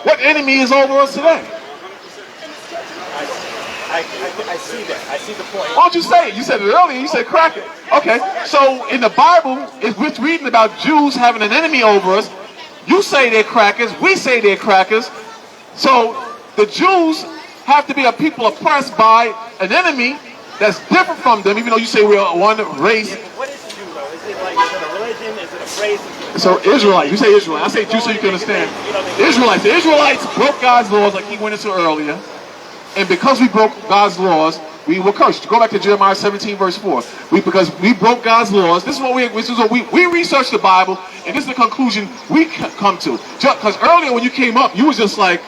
what enemy is over us today? I see that. I see the point. Why don't you say it? You said it earlier. You said crack it. Okay. So in the Bible, if we're reading about Jews having an enemy over us, you say they're crackers. We say they're crackers. So the Jews have to be a people oppressed by an enemy that's different from them, even though you say we're one race. What is Jew though? Is it a religion? Is it a race? So Israelite. You say Israelite. I say Jew so you can understand. Israelites. The Israelites broke God's laws like he went into earlier. And because we broke God's laws, we were cursed. Go back to Jeremiah 17, verse 4. Because we broke God's laws, this is what we researched the Bible, and this is the conclusion we come to. Because earlier when you came up, you was just like,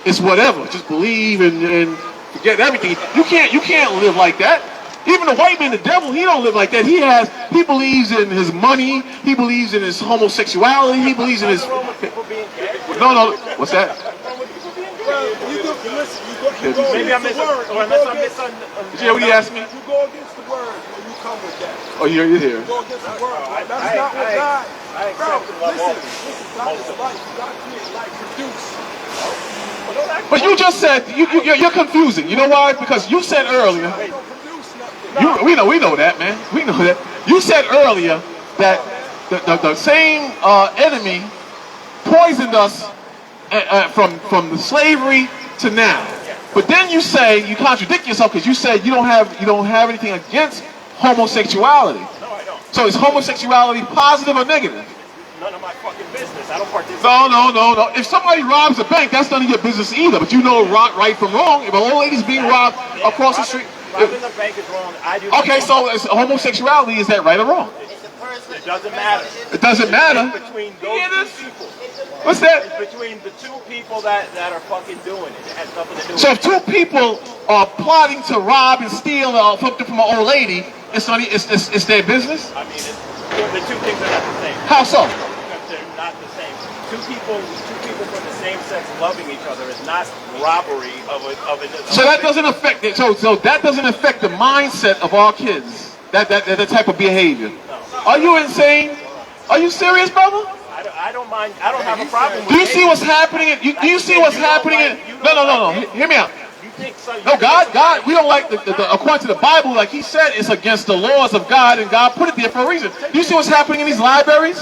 it's whatever. Just believe and forget everything. You can't live like that. Even the white man, the devil, he don't live like that. He believes in his money. He believes in his homosexuality. He believes in his. No. What's that? Maybe I misunderstood. Yeah, what he asked me? You go against the word when you come with that. Oh, you're here. You go against the word. That's not what God. God is life. God created life, produce. But you just said you're confusing. You know why? Because you said earlier. We know that, man. We know that. You said earlier that the same enemy poisoned us from the slavery to now. But then you say you contradict yourself because you said you don't have anything against homosexuality. No, I don't. So is homosexuality positive or negative? None of my fucking business. I don't participate. No. If somebody robs a bank, that's none of your business either. But you know right from wrong. If an old lady's being robbed across the street. Robbing the bank is wrong. Okay, so homosexuality, is that right or wrong? It doesn't matter. It doesn't matter. Between those two people. What's that? It's between the two people that are fucking doing it. It has nothing to do with So if two people are plotting to rob and steal something from an old lady, it's their business? I mean, the two things are not the same. How so? Because they're not the same. Two people from the same sex loving each other is not robbery of a. So that doesn't affect it. So that doesn't affect the mindset of our kids. That type of behavior. Are you insane? Are you serious, brother? I don't mind. I don't have a problem with. Do you see what's happening? Do you see what's happening? No. Hear me out. No, God, we don't like according to the Bible, like he said, it's against the laws of God, and God put it there for a reason. Do you see what's happening in these libraries?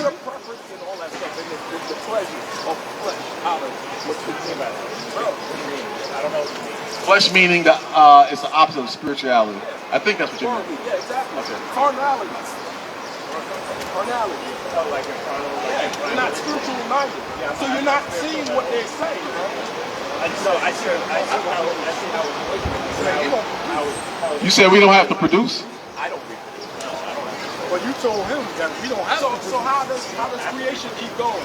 Flesh meaning that it's the opposite of spirituality. I think that's what you mean. Yeah, exactly. Okay. Carnality. Carnality. You're not spiritually minded. So you're not seeing what they're saying, right? I see how You said we don't have to produce? I don't reproduce. But you told him that we don't have to. So how does creation keep going?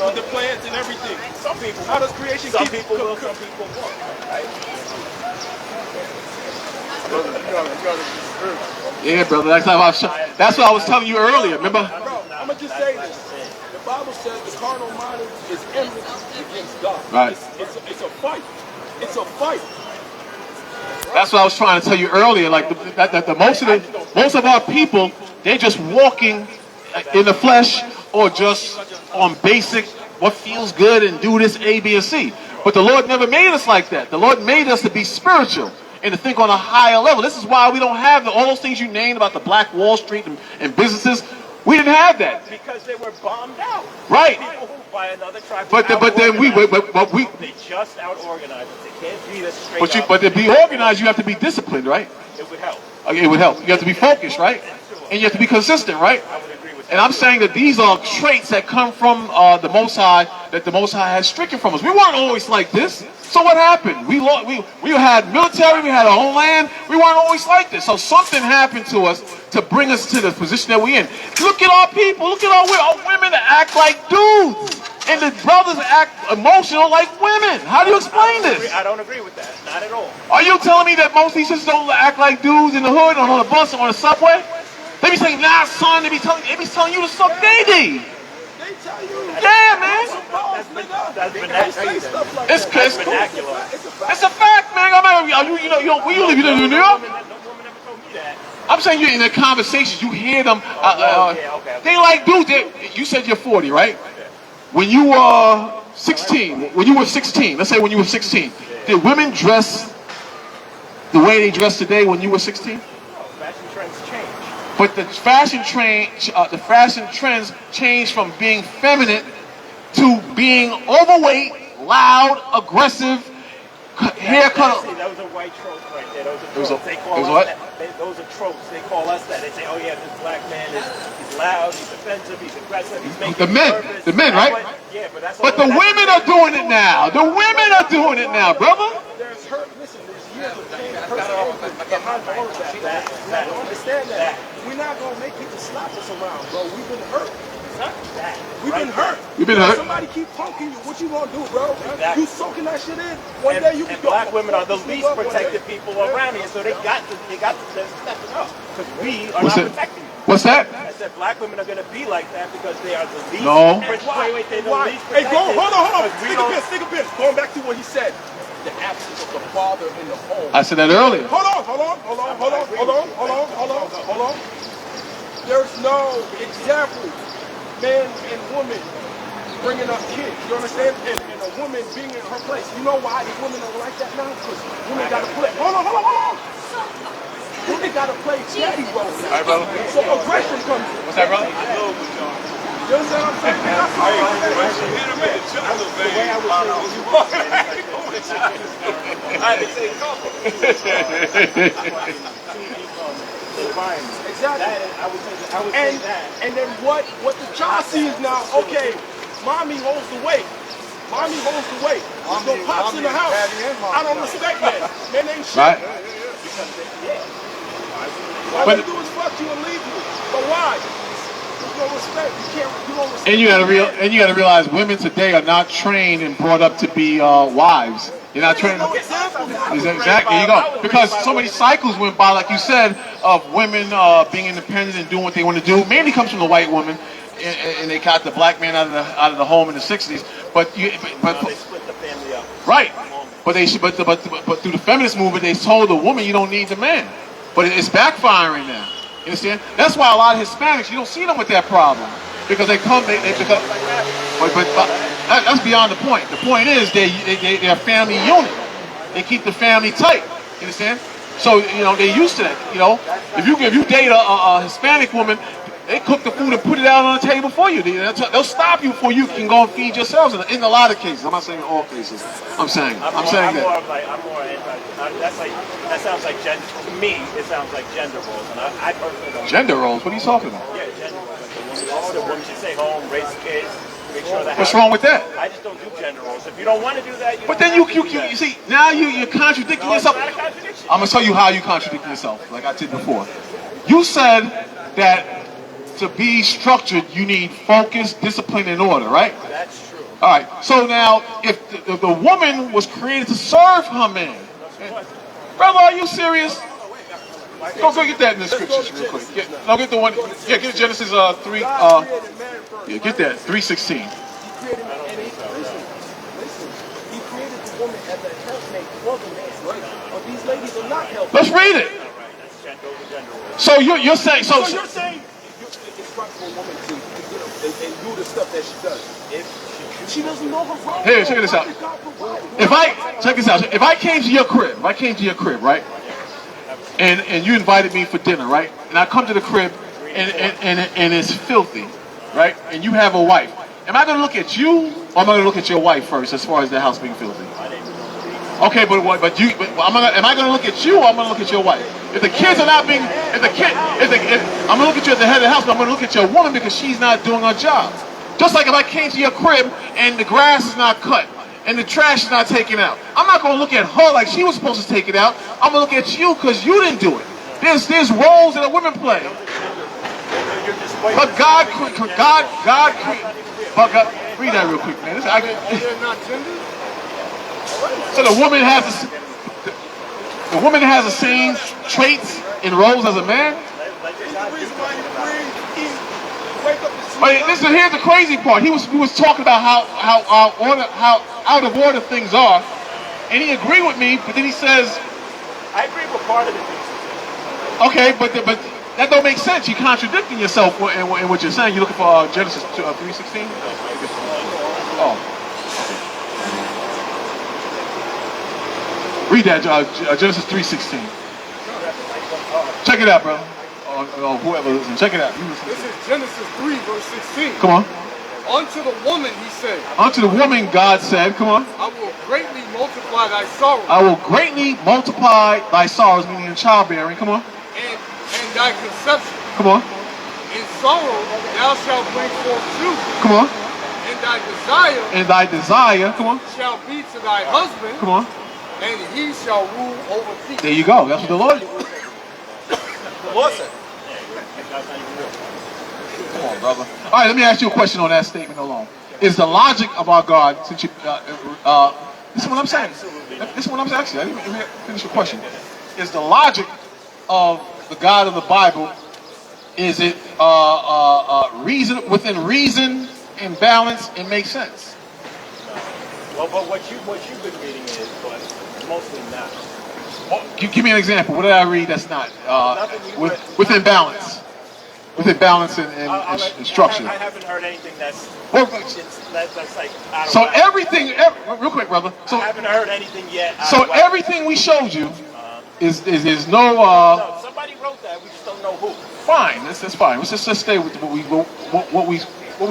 With the plants and everything. Some people. How does creation some keep people will, some people won't. Right? Yeah, brother. That's what I was telling you earlier. Remember? Bro, I'm gonna just say this. The Bible says the carnal mind is enmity against God. Right. It's a fight. It's a fight. That's what I was trying to tell you earlier. Like most of our people, they're just walking in the flesh or just on basic what feels good and do this A, B, and C. But the Lord never made us like that. The Lord made us to be spiritual and to think on a higher level. This is why we don't have all those things you named about the Black Wall Street and businesses. We didn't have that. Because they were bombed out. Right. People who by another tribe. But then we they just out organized us. They can't beat us straight up. But to be organized, you have to be disciplined, right? It would help. It would help. You have to be focused, right? And you have to be consistent, right? I would agree with that. And I'm saying that these are traits that come from the Most High, that the Most High has stricken from us. We weren't always like this. So what happened? We had military, we had our own land. We weren't always like this. So something happened to us to bring us to the position that we're in. Look at our people. Look at our women that act like dudes. And the brothers act emotional like women. How do you explain this? I don't agree with that. Not at all. Are you telling me that most of these sisters don't act like dudes in the hood, or on the bus, or on the subway? They be saying, nah, son, they be telling you to suck daddy. They tell you. Yeah, man. That's vernacular. It's vernacular. It's a fact, man. Where you live? You live in New York? No woman ever told me that. I'm saying in the conversations, you hear them. Okay. They like dudes. You said you're 40, right? When you were 16, let's say when you were 16, did women dress the way they dress today when you were 16? Fashion trends change. But the fashion trends change from being feminine to being overweight, loud, aggressive, haircut. See, those are white tropes right there. Those are It was tropes. a- They it call was us what? that. Those are tropes. They call us that. They say, oh yeah, this black man he's loud, he's offensive, he's aggressive, he's making The men, nervous. the men, right? Yeah, but that's. But the women are doing it now. The women are doing it now, brother. There's hurt. Listen, there's years of pain, hurt, behind all of that. Understand that. We're not gonna make people slap us around, bro. We've been hurt. We've been hurt. We've been hurt. Somebody keep punking you. What you gonna do, bro? Exactly. You soaking that shit in. One day you and can black women are the least protected people around here, so they got to step it up because we are What's not that? protecting you. What's that? I said black women are going to be like that because they are the least. No. Wait, they're the Why? least Hey, protected. go. Hold on. because we Stick don't- a pin. Going back to what he said. The absence of the father in the home. I said that earlier. Hold on. There's no example, man and woman bringing up kids. You understand? And a woman being in her place. You know why the women are like that now? Because women got to play. Hold on. Women got to play daddy role now. All right, brother. So aggression comes in. What's that, brother? You understand what I'm saying? That's all Exactly. I would say that. And then what the child sees now, okay, mommy holds the weight. There's no pops in the house. I don't respect that. Men ain't shit. Right. All they do is fuck you and leave you. But why? don't respect. You don't respect. And you gotta realize women today are not trained and brought up to be wives. You're not trained. Exactly. There you go. Because so many cycles went by, like you said, of women being independent and doing what they want to do. Mainly comes from the white woman, and they got the black man out of the home in the '60s. But They split the family up. right. But through the feminist movement, they told the woman you don't need the man. But it's backfiring now. You understand? That's why a lot of Hispanics, you don't see them with that problem. Because they become, but that's beyond the point. The point is they're a family unit. They keep the family tight. You understand? So, you know, they're used to that. You know, if you date a Hispanic woman, they cook the food and put it out on the table for you. They'll stop you before you can go and feed yourselves. In a lot of cases, I'm not saying in all cases. I'm saying that. I'm more anti. That sounds like gender. To me, it sounds like gender roles, and I personally don't. Gender roles? What are you talking about? Yeah, gender roles. Like the woman should stay home, raise kids, make sure the house. What's wrong with that? I just don't do gender roles. If you don't want to do that, But then you see, now you're contradicting yourself. It's not a contradiction. I'm gonna tell you how you contradict yourself, like I did before. You said that to be structured, you need focus, discipline, and order, right? That's true. All right. So now, if the woman was created to serve her man, brother, are you serious? Go get that in the scriptures real quick. Get the one. Yeah, get Genesis 3. Yeah, get that 3:16. Let's read it. So you're saying So you're saying it's right for a woman to get up and do the stuff that she does. If she doesn't know her role. Here, check this out. Check this out. If I came to your crib, right? And you invited me for dinner, right? And I come to the crib and it's filthy, right? And you have a wife. Am I going to look at you, or am I going to look at your wife first, as far as the house being filthy? Okay, but am I going to look at you, or I'm going to look at your wife? If the kids are not being, I'm going to look at you as the head of the house, but I'm going to look at your woman because she's not doing her job. Just like if I came to your crib and the grass is not cut and the trash is not taken out, I'm not going to look at her like she was supposed to take it out. I'm going to look at you because you didn't do it. There's roles that a woman play. But God, read that real quick, man. So the woman has the same traits and roles as a man. But listen, here's the crazy part. He was talking about how out of order things are, and he agreed with me. But then he says, I agree with part of the things. okay, but that don't make sense. You're contradicting yourself in what you're saying. You're looking for Genesis 3:16. Oh. Read that, Genesis 3:16. Check it out, brother. Or whoever listens, check it out. This is Genesis 3, verse 16. Come on. Unto the woman, he said. Unto the woman, God said, come on. I will greatly multiply thy sorrows. I will greatly multiply thy sorrows, meaning in childbearing. Come on. And thy conception. Come on. In sorrow thou shalt bring forth children. Come on. And thy desire. Come on. Shall be to thy husband. Come on. And he shall rule over thee. There you go. That's what the Lord. The Lord said. Come on, brother. All right, let me ask you a question on that statement alone. Is the logic of our God, since you, this is what I'm saying. This is what I'm asking. Let me finish your question. Is the logic of the God of the Bible, is it within reason and balance and makes sense? Well, but what you've been reading is, but mostly not. Give me an example. What did I read that's not within balance? Within balance and structure. I haven't heard anything that's like out of so whack. everything, real quick, brother. So I haven't heard anything yet. So everything we showed you is no. No, somebody wrote that. We just don't know who. Fine, that's fine. Let's just stay with what we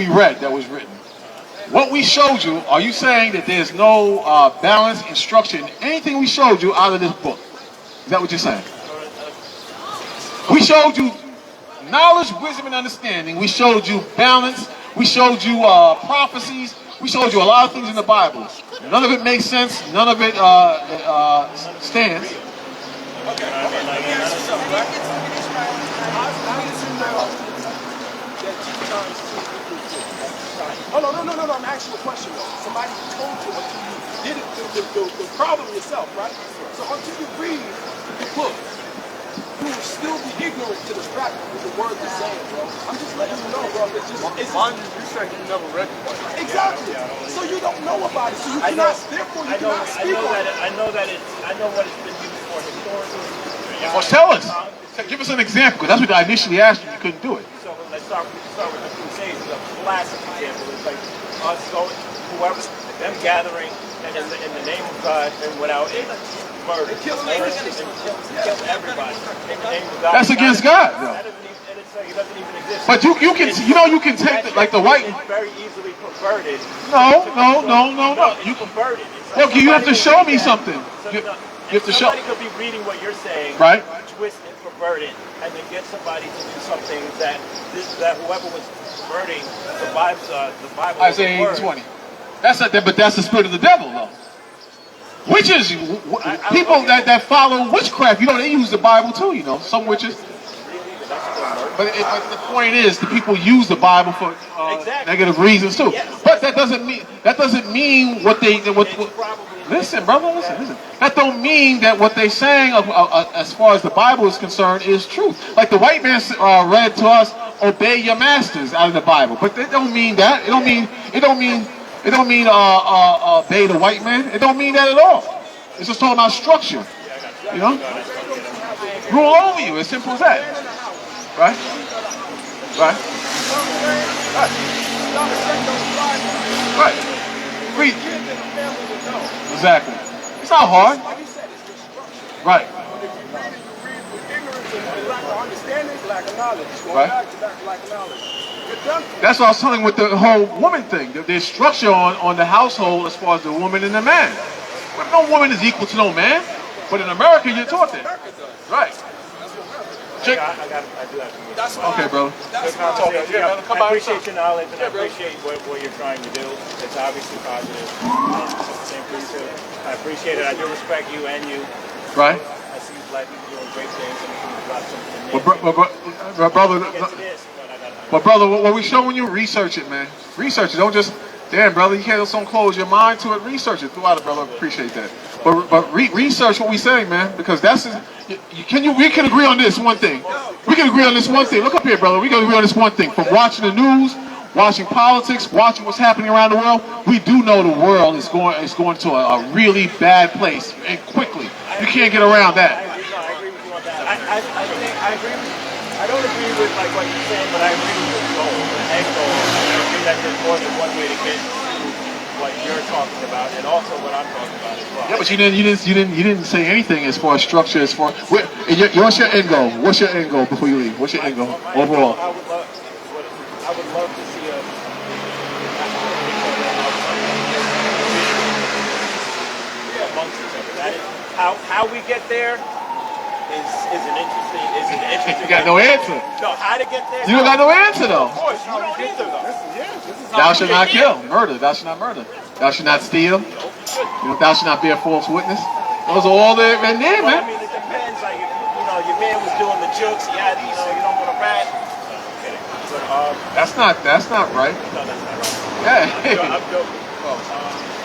read that was written. What we showed you. Are you saying that there's no balance and structure in anything we showed you out of this book? Is that what you're saying? We showed you knowledge, wisdom, and understanding. We showed you balance. We showed you prophecies. We showed you a lot of things in the Bible. None of it makes sense. None of it stands. sometimes oh, no, I'm asking you a question though. Somebody told you until you did it, the problem yourself, right? So until you read the book, you will still be ignorant to the fact what the words are saying, bro. I'm just letting you know, bro. Mind you, you said you never read the book. Exactly. So you don't know about it. So you cannot, therefore you cannot speak on it. I know what it's been used for historically. Well, tell us. Give us an example, because that's what I initially asked you. You couldn't do it. So let's start with the Crusades. The classic example is like us going, whoever, them gathering, and in the name of God, and without murder, kill everybody. In the name of God. That's against God, though. That doesn't even, it doesn't even exist. But you can take the, like the white. It's very easily perverted. No. You perverted. Well, you have to show me something. You have to show. Somebody could be reading what you're saying, Right. Twist it, pervert it, and then get somebody to do something that whoever was perverting the Bible. Isaiah 8:20. But that's the spirit of the devil, though. Witches, people that follow witchcraft, they use the Bible too. Some witches. But the point is, the people use the Bible for negative reasons too. Yes. But that doesn't mean what they. Listen, brother, listen. That don't mean that what they're saying as far as the Bible is concerned is truth. Like the white man read to us, "Obey your masters" out of the Bible, but it don't mean that. It don't mean obey the white man. It don't mean that at all. It's just talking about structure. Rule over you. As simple as that. Right. Read. Exactly. It's not hard. Right. That's what I was telling with the whole woman thing. There's structure on the household as far as the woman and the man. But no woman is equal to no man. But in America, you're taught that. Right. I do have to. Okay, bro. I appreciate your knowledge and I appreciate what you're trying to do. It's obviously positive. Same for you too. I appreciate it. I do respect you and you. Right. I see black people doing great things and you got something in But brother, what we showing you, research it, man. Research it. Don't just, damn, brother, you can't just close your mind to it. Research it throughout it, brother. Appreciate that. But research what we saying, man, because we can agree on this one thing. We can agree on this one thing. Look up here, brother. We can agree on this one thing. From watching the news, watching politics, watching what's happening around the world, we do know the world is going to a really bad place, and quickly. You can't get around that. I agree with you on that. I agree with you. I don't agree with what you're saying, but I agree with the goal, the end goal. I agree that there's more than one way to get what you're talking about, and also what I'm talking about as well. Yeah, but you didn't say anything as far as structure, as far. What's your end goal? What's your end goal before you leave? What's your end goal overall? I would love to see amongst each other. That is how we get there. Is an interesting. You got no answer. No, how to get there? You don't got no answer though. Of course, you don't either though. Thou shalt not kill. Murder. Thou shalt not murder. Thou shalt not steal. Thou shalt not bear false witness. Those are all there in there, man. I mean, it depends. Like, your man was doing the jokes. He had, you don't want to rat. But, that's not right. No, that's not right. Yeah. I'm joking.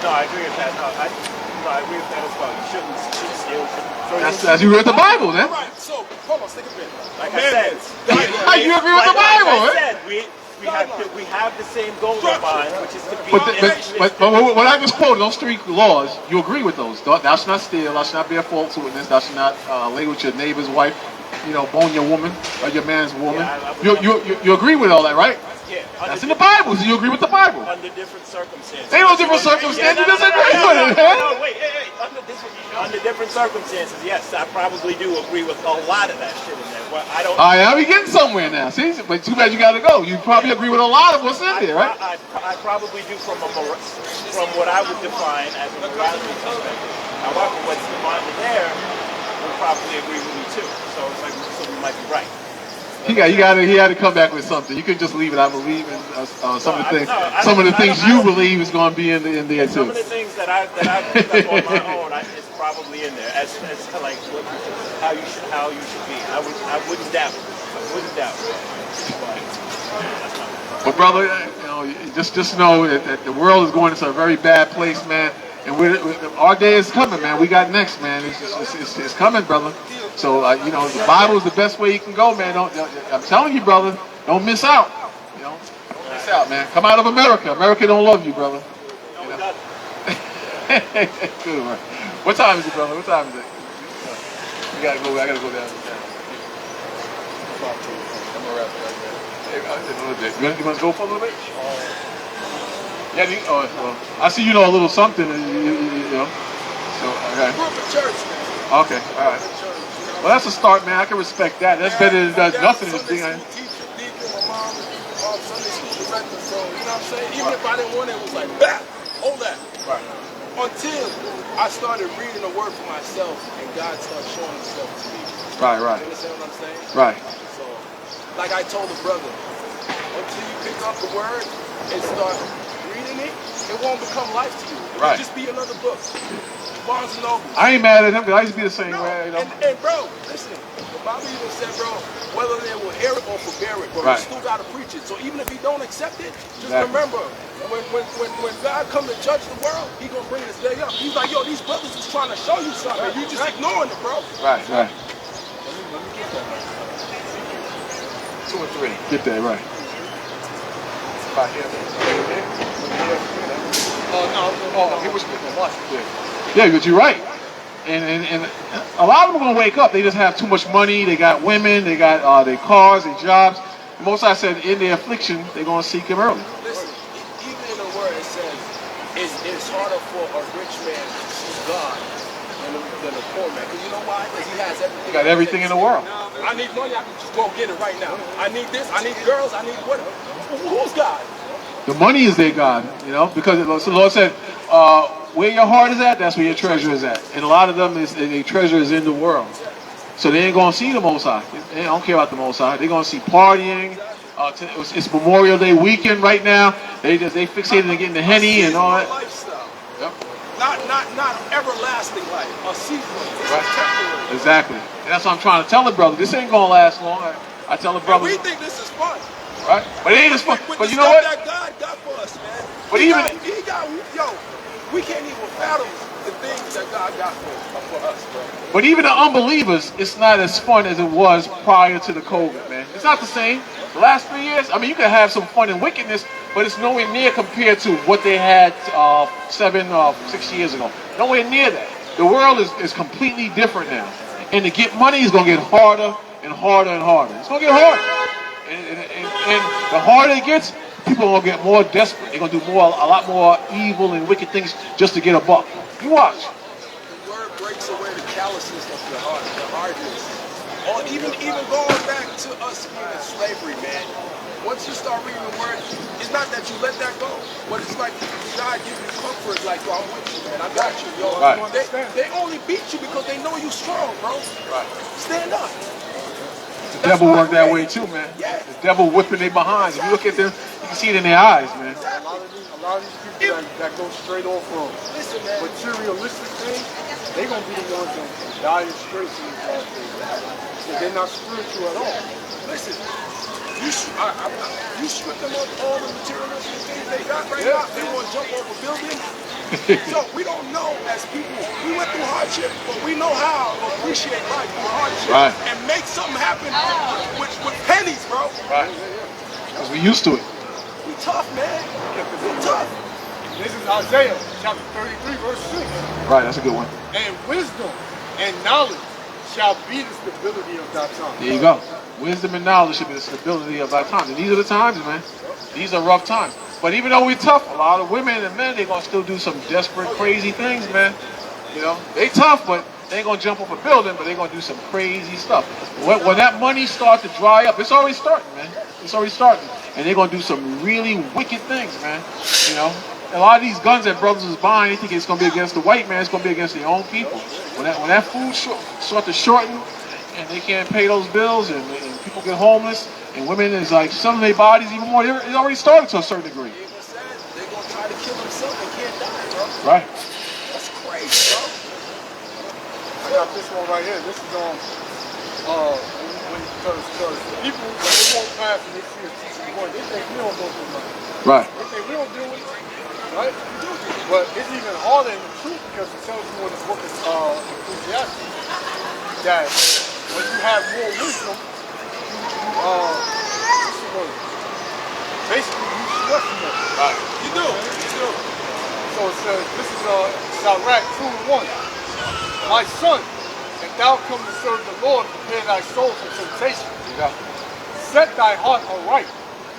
No, I agree with that. No, I agree with that as well. You shouldn't steal. That's you read the Bible, man. Right, so, hold on, stick a bit. Like I said, you agree with the Bible, like I said, we have the same goal in mind, which is to be. But what I just quoted, those three laws, you agree with those? Thou shalt not steal. Thou shalt not bear false witness. Thou shalt not lay with your neighbor's wife. Bone your woman or your man's woman. You agree with all that, right? Yeah. That's in the Bible. So you agree with the Bible? Under different circumstances. Ain't no different circumstances. You disagree with it, man. No, wait. Under different circumstances, yes, I probably do agree with a lot of that shit in there. Well, I don't. All right, we getting somewhere now. See, but too bad you got to go. You probably agree with a lot of what's in there, right? I probably do from what I would define as a morality perspective. However, what's defined in there would probably agree with me too. So it's like, so we might be right. He had to come back with something. You couldn't just leave it. I believe in some of the things you believe is going to be in there too. Some of the things that I picked up on my own is probably in there as like how you should be. I wouldn't doubt. But that's not. But brother, you know, just know that the world is going into a very bad place, man. And our day is coming, man. We got next, man. It's coming, brother. So you know, the Bible is the best way you can go, man. I'm telling you, brother, don't miss out. You know, don't miss out, man. Come out of America. America don't love you, brother. You know? Good, man. What time is it, brother? What time is it? We gotta go. I gotta go down. I'm gonna wrap it right there. You want to go for a little bit? Yeah. Well, I see you know a little something. You know. So okay. Church. Okay. All right. Well, that's a start, man. I can respect that. That's better than nothing. Sunday school teacher, deacon, my mom, Sunday school director. So you know what I'm saying. Even if I didn't want it, it was like, bah, hold that. Right. Until I started reading the word for myself, and God started showing Himself to me. Right. Right. You understand what I'm saying? Right. So, like I told the brother, until you pick up the word and start reading it, it won't become life to you. It'll Right. just be another book. Barnes and Noble. I ain't mad at him because I used to be the same No, way. You know. and bro, listen, the Bible even said, bro, whether they will hear it or forbear it, bro, Right. you still gotta preach it. So even if you don't accept it, just Exactly. remember, when God come to judge the world, He gonna bring this day up. He's like, yo, these brothers is trying to show you something. You just ignoring it, bro. Right. Right. Let me get that. 2 and 3. Get that right. Right here. No, he was speaking much. Yeah, but you're right. And a lot of them are gonna wake up. They just have too much money. They got women. They got their cars, their jobs. And most I said in their affliction, they're gonna seek Him early. Listen, even in the word it says, it's harder for a rich man to see God than a poor man. Because you know why? Because he has everything. You got everything in the world. I need money, I can just go get it right now. I need this, I need girls, I need whatever. Who's God? The money is their God, you know, because the Lord said, where your heart is at, that's where your treasure is at. And a lot of them, their treasure is in the world. So they ain't going to see the Most High. They don't care about the Most High. They're going to see partying. It's Memorial Day weekend right now. They fixated on getting the Henny and all that. Lifestyle. Yep. Not everlasting life, a season. It's Right. temporary. Exactly. And that's what I'm trying to tell the brother. This ain't going to last long. I tell the And brother. we think this is fun. Right? But it ain't as fun. With But the you know stuff what? that God got for us, man. But He even- got, we can't even fathom the things that God got for us, bro. But even the unbelievers, it's not as fun as it was prior to the COVID, man. It's not the same. The last 3 years, I mean, you can have some fun and wickedness, but it's nowhere near compared to what they had 7 or 6 years ago. Nowhere near that. The world is completely different now. And to get money is going to get harder and harder and harder. It's going to get harder. And the harder it gets, people are going to get more desperate. They're going to do a lot more evil and wicked things just to get a buck. You watch. The word breaks away the callousness of your heart, the hardness. Or even going back to us being in slavery, man. Once you start reading the word, it's not that you let that go, but it's like God gives you comfort, like, yo, I'm with you, man. I got you, yo. Right. They only beat you because they know you strong, bro. Right. Stand up. The devil worked that way too, man. The devil whipping their behinds. If you look at them, you can see it in their eyes, man. A lot of these people that go straight off from materialistic things, they gonna be the ones that die in straight in these last days. Because they're not spiritual at all. Listen, you strip them of all the materialistic things they got right now. They want to jump off a building. So we don't know as people. We went through hardship, but we know how to appreciate life through hardship Right. and make something happen with pennies, bro. Right. Because we used to it. We tough, man. We tough. This is Isaiah chapter 33, verse 6. Right, that's a good one. And wisdom and knowledge shall be the stability of thy tongue. There you go. Wisdom and knowledge should be the stability of our times. And these are the times, man. These are rough times. But even though we're tough, a lot of women and men, they're going to still do some desperate, crazy things, man. You know, they tough, but they ain't going to jump off a building, but they're going to do some crazy stuff. When that money starts to dry up, it's already starting, man. It's already starting. And they're going to do some really wicked things, man. You know, a lot of these guns that brothers is buying, they think it's going to be against the white man. It's going to be against their own people. When that food start to shorten and they can't pay those bills and people get homeless and women is like, some of their bodies even more, it already started to a certain degree. They're going to try to kill themselves and can't die, bro. Right. That's crazy, bro. I got this one right here. This is on, when you Because people, when they walk past and they see a teaching boy, they think we don't go through nothing. Right. They think we don't deal with it, right? But it's even harder in the truth because it tells you in the book of Ecclesiastes that when you have more wisdom, what's the word? Basically, you stress more. Right. You do. You do. So it says, this is Sirach 2:1. My son, if thou come to serve the Lord, prepare thy soul for temptation. Yeah. Set thy heart aright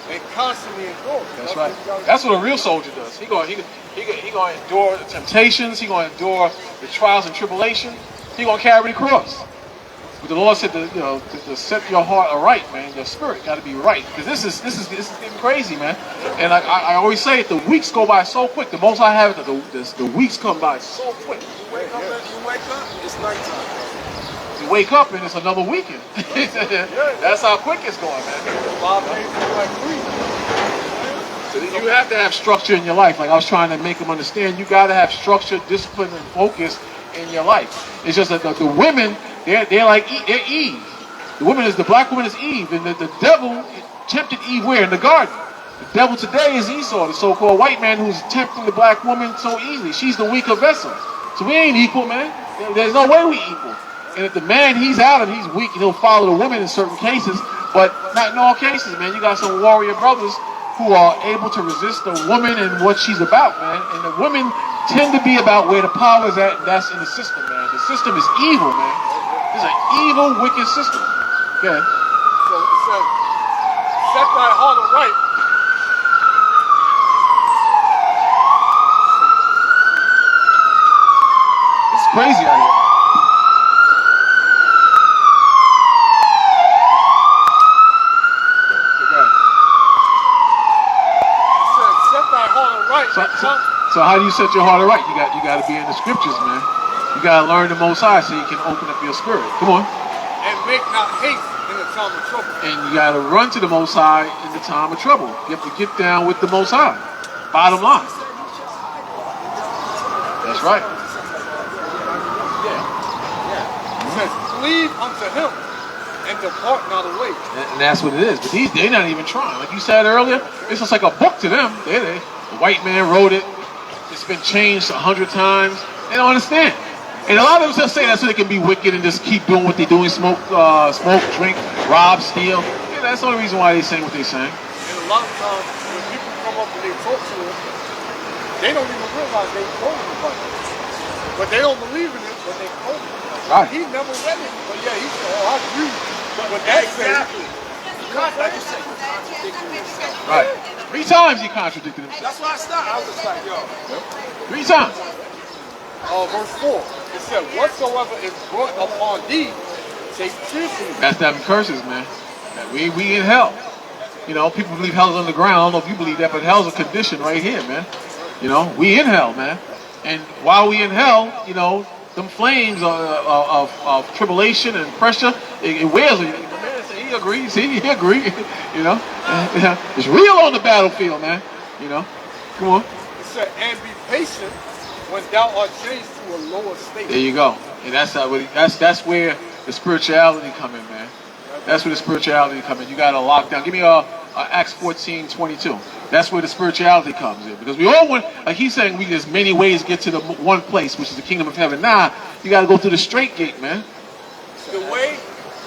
and constantly endure. That's right. That's what a real soldier does. He gonna endure the temptations. He gonna endure the trials and tribulation. He gonna carry the cross. But the Lord said to set your heart aright, man. Your spirit got to be right, because this is getting crazy, man. And I always say it, the weeks go by so quick. The most I have it, the weeks come by so quick. You wake up, it's nighttime. You wake up and it's another weekend. That's how quick it's going, man. 5 days feel like 3. So you have to have structure in your life. Like I was trying to make them understand, you got to have structure, discipline, and focus in your life. It's just that the women, they're like they're Eve. The black woman is Eve, and the devil tempted Eve where? In the garden. The devil today is Esau, the so-called white man who's tempting the black woman so easily. She's the weaker vessel. So we ain't equal, man. There's no way we equal. And if the man, he's out and he's weak, he'll follow the woman in certain cases, but not in all cases, man. You got some warrior brothers who are able to resist the woman and what she's about, man. And the women tend to be about where the power is at, and that's in the system, man. The system is evil, man. It's an evil, wicked system. Okay. So it says, set thy heart aright. It's crazy out here. So how do you set your heart right? You got to be in the scriptures, man. You got to learn the Most High so you can open up your spirit. Come on. And make not haste in the time of trouble. And you got to run to the Most High in the time of trouble. You have to get down with the Most High. Bottom line. That's right. It says, cleave unto him and depart not away. And that's what it is. But they're not even trying. Like you said earlier, it's just like a book to them. The white man wrote it. It's been changed 100 times. They don't understand. And a lot of them just say that so they can be wicked and just keep doing what they're doing, smoke, drink, rob, steal. Yeah, that's the only reason why they're saying what they're saying. And a lot of times when people come up and they talk to them, they don't even realize they quoted the Bible. But they don't believe in it, but they quote it. Right. He never read it, but yeah, he said, oh, I agree. But that Exactly. Like you said, you contradicting yourself. Right. 3 times he contradicted himself. That's why I stopped. I was just like, yo. 3 times. Verse 4, it said, whatsoever is brought upon thee, take cheerfully. That's them curses, man. We in hell. You know, people believe hell is underground. I don't know if you believe that, but hell's a condition right here, man. You know, we in hell, man. And while we in hell, you know, them flames of tribulation and pressure, it wears on you. He agrees. He agrees. You know, it's real on the battlefield, man. You know, come on. It said, and be patient when thou art changed to a lower state. There you go. And that's where the spirituality come in, man. That's where the spirituality come in. You got to lock down. Give me Acts 14:22. That's where the spirituality comes in. Because we all want, like he's saying, there's many ways to get to the one place, which is the kingdom of heaven. Nah, you got to go through the straight gate, man. The way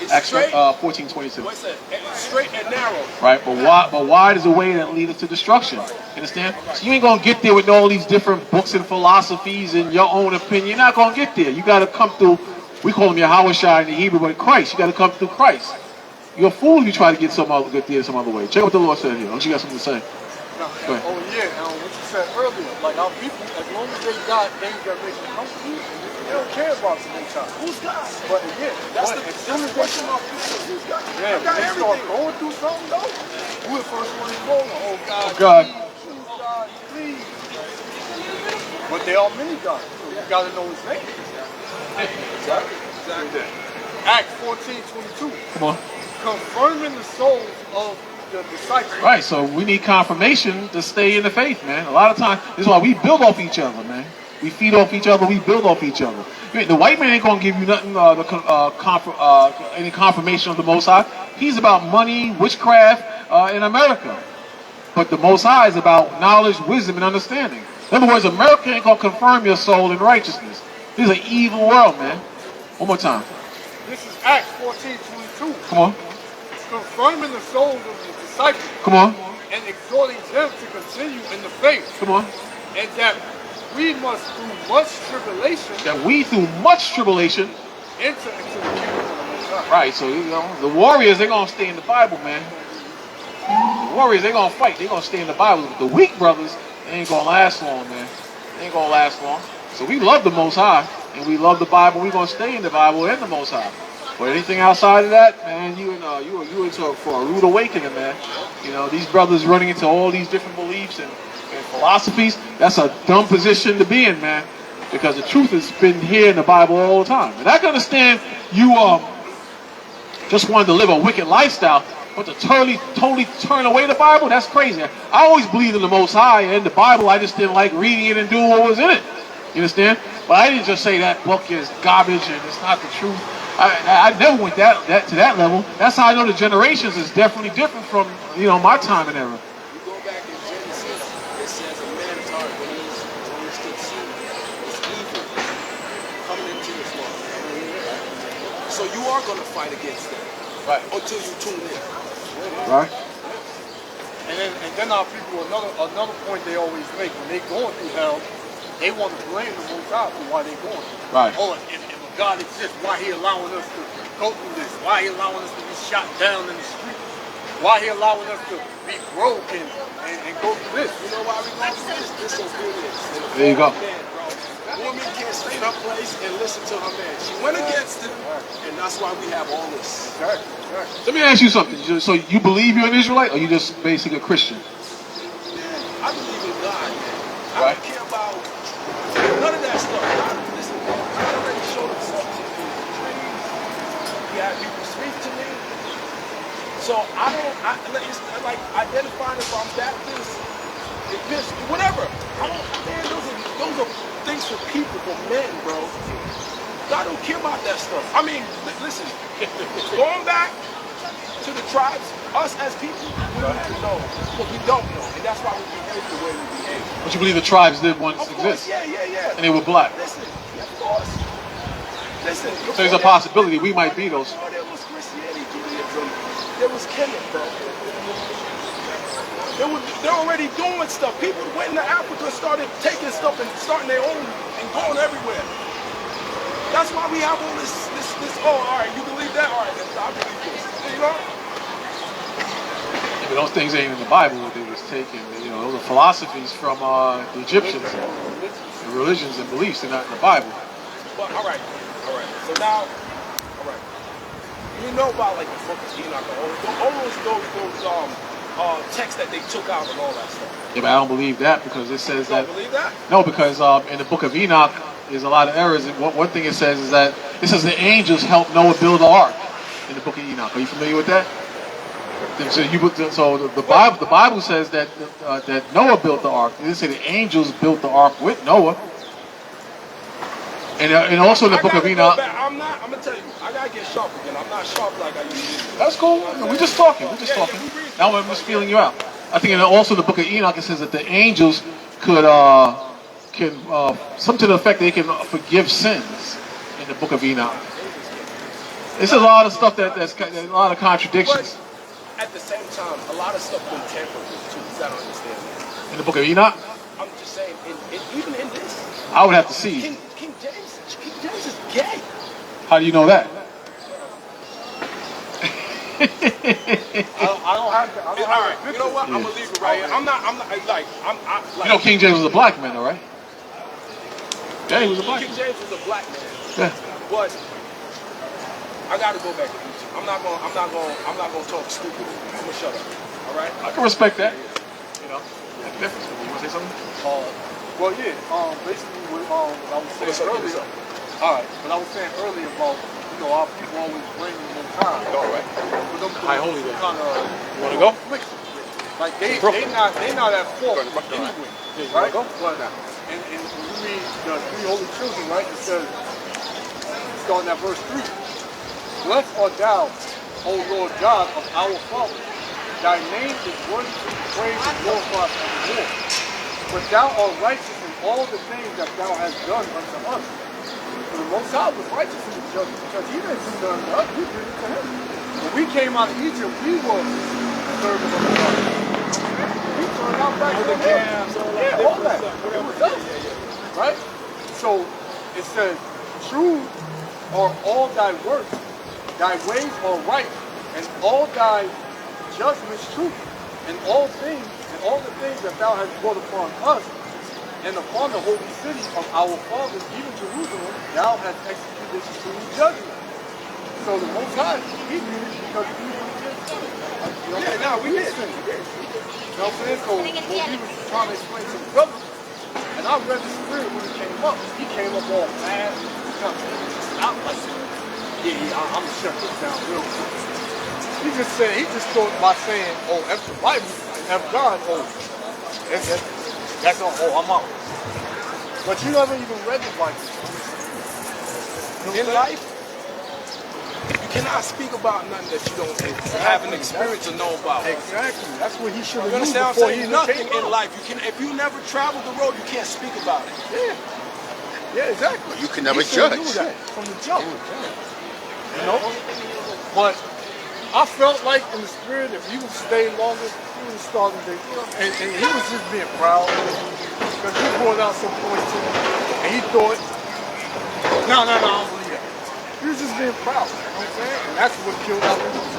is Acts straight. 14:22. What's that? Straight and narrow. Right, but wide is the way that leads to destruction. Understand? So you ain't gonna get there with all these different books and philosophies and your own opinion. You're not gonna get there. You gotta come through. We call him Yahushua in the Hebrew, but Christ. You gotta come through Christ. You're a fool if you try to get some other way. Check what the Lord said here. Don't you got something to say? Go ahead. Oh yeah, what you said earlier, like our people, as long as they got things that make them comfortable, they don't care about the time. Who's God? But again, That's the as soon as question of who's God? yeah, I got when they start everything. going through something though, who the first one to go? Oh God, God. please, oh God, please. But there are many gods, so you gotta know his name. Exactly. Acts 14:22. Come on. Confirming the souls of the disciples. Right, so we need confirmation to stay in the faith, man. A lot of times, this is why we build off each other, man. We feed off each other, we build off each other. The white man ain't gonna give you nothing, any confirmation of the Most High. He's about money, witchcraft, in America. But the Most High is about knowledge, wisdom, and understanding. In other words, America ain't gonna confirm your soul in righteousness. This is an evil world, man. One more time. This is Acts 14:22. Come on. Confirming the souls of the disciples. Come on. And exhorting them to continue in the faith. Come on. And that we must through much tribulation. That we through much tribulation. Enter into the kingdom of the Most High. Right, so the warriors, they're gonna stay in the Bible, man. The warriors, they're gonna fight, they're gonna stay in the Bible. The weak brothers, they ain't gonna last long, man. They ain't gonna last long. So we love the Most High, and we love the Bible. We're gonna stay in the Bible and the Most High. But anything outside of that, man, you in for a rude awakening, man. You know, these brothers running into all these different beliefs and philosophies. That's a dumb position to be in, man. Because the truth has been here in the Bible all the time. And I can understand you just wanted to live a wicked lifestyle, but to totally turn away the Bible, that's crazy. I always believed in the Most High and the Bible. I just didn't like reading it and doing what was in it. You understand? But I didn't just say that book is garbage and it's not the truth. I never went to that level. That's how I know the generations is definitely different from my time and era. You go back in Genesis, it says a man's heart when he's sin is evil coming into this world. So you are going to fight against that, Right. until you tune in. Right. And then our people, another point they always make when they going through hell, they want to blame the Most High for why they going through. Right. Oh, if God exists, why he allowing us to go through this? Why he allowing us to be shot down in the street? Why he allowing us to be broke and go through this? You know why we going through this? Disobedience. There you go. Man, bro. Woman can't stay in her place and listen to her man. She went against him, and that's why we have all this. Exactly. Let me ask you something. So you believe you're an Israelite, or you just basically a Christian? Man, I believe in God, man. I Right. don't care about none of that stuff. God, listen, man, God already showed himself to me in dreams. He had people speak to me. So it's like identifying if I'm Baptist, Episcopal, whatever. Man, those are things for people, for men, bro. God don't care about that stuff. I mean, listen, going back to the tribes, us as people, we don't have to know, because we don't know, and that's why we behave the way we behave. But you believe the tribes did once Of course, exist, yeah. and they were black. Listen, yeah, of course. Listen. So there's a possibility we might be those. Before there was Christianity, Judaism, there was Kemet, bro. They're already doing stuff. People went into Africa, started taking stuff and starting their own and going everywhere. That's why we have all this, oh, all right, you believe that? All right, then I believe this. You know? But those things ain't in the Bible. They was taken. Those are philosophies from the Egyptians, and religions and beliefs. They're not in the Bible. But all right. So now, all right. You know about like the book of Enoch, those texts that they took out and all that stuff. Yeah, but I don't believe that because it says You don't that. believe that? No, because in the book of Enoch, there's a lot of errors. And one thing it says is that it says the angels helped Noah build the ark in the book of Enoch. Are you familiar with that? So the Bible says that that Noah built the ark. It didn't say the angels built the ark with Noah. And also in the book of Enoch. I'm gonna tell you, I gotta get sharp again. I'm not sharp like I used to be. That's cool. We're just talking. Now I'm just feeling you out. I think also in the book of Enoch it says that the angels can something to the effect they can forgive sins in the book of Enoch. It's a lot of stuff that's a lot of contradictions. But at the same time, a lot of stuff been tampered with too. You gotta understand that. In the book of Enoch? I'm just saying, even in this. I would have to see. King James is gay. How do you know that? I don't have to. All right, you know what? I'm gonna leave it right here. I'm not like. You know King James was a black man, all right? Yeah, he was a black King man. James was a black man. Yeah. But I gotta go back to Egypt. I'm not gonna talk stupid. I'm gonna shut up. All right? I can respect that. That's the difference. You want to say something? Well, yeah. Basically, what I was saying earlier. All right. What I was saying earlier about our people always blaming the Most High. All right. High holy day. You want to go? Like they not at fault anyway. Yeah, you right? wanna go? But and when you read the three holy children, right? It says starting at verse 3. Blessed art thou, O Lord God of our fathers. Thy name is worthy to be praised and glorified forevermore. But thou art righteous in all the things that thou hast done unto us. For the Most High was righteous in the judgment because he didn't do nothing to us, we did it to him. When we came out of Egypt, we were servants of God. We turned out back to him. Yeah, all that. It was us. Right? So it says, true are all thy works, thy ways are right, and all thy judgments true, and all the things that thou hast brought upon us, and upon the holy city of our fathers, even Jerusalem, thou hast executed this true judgment. So the Most High, he did it because he did it. Yeah, no, we did. You know what I'm saying? So what he was trying to explain to the brother, and I read the spirit when he came up all mad. I'm like, I'm shut this down real quick. He just thought by saying, oh, F the Bible, F God, oh, that's all, oh, I'm out. But you never even read the Bible. In life, you cannot speak about nothing that you don't have an experience to know about. Exactly. That's what he should have You known understand what before I'm he saying? Nothing in life. If you never traveled the road, you can't speak about it. Yeah, exactly. You can never He should have judge. knew that from the jump. You know? But I felt like in the spirit, if he would stay longer, he was starting to, and he was just being proud because he brought out some points to him, and he thought, no, I don't believe that. He was just being proud. You know what I'm saying? And that's what killed out people.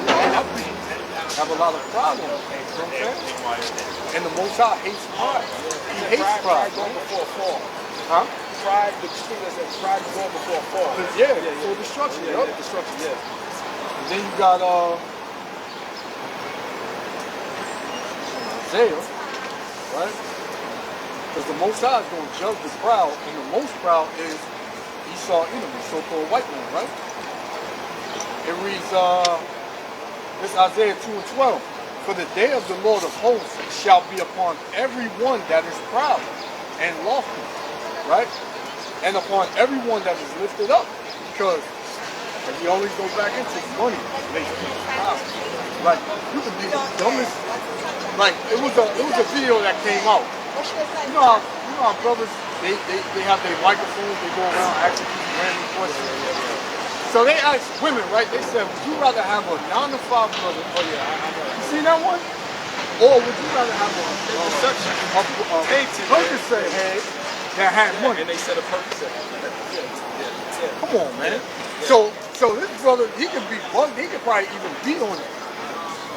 Have a lot of problems. You know what I'm saying? And the Most High hates pride. He hates pride. Going before a fall. Huh? Pride, the scripture says pride is going before a fall. Yeah, for destruction. Yeah, Yep. destruction, yeah. And then you got Isaiah, right? Because the Most High is going to judge the proud, and the most proud is Esau, Edom, the so-called white man, right? It reads, this Isaiah 2:12. For the day of the Lord of hosts shall be upon everyone that is proud and lofty, right? And upon everyone that is lifted up, because if you always go back into money, makes people proud. Like you can be the dumbest. Like it was a video that came out. You know how brothers they have their microphones, they go around asking people random questions. So they asked women, right? They said, would you rather have a 9 to 5 brother? Oh yeah, you seen that one? Or would you rather have a Percocet head that had money? And they said a Percocet. Come on, man. So this brother, he could be bugged. He could probably even beat on it.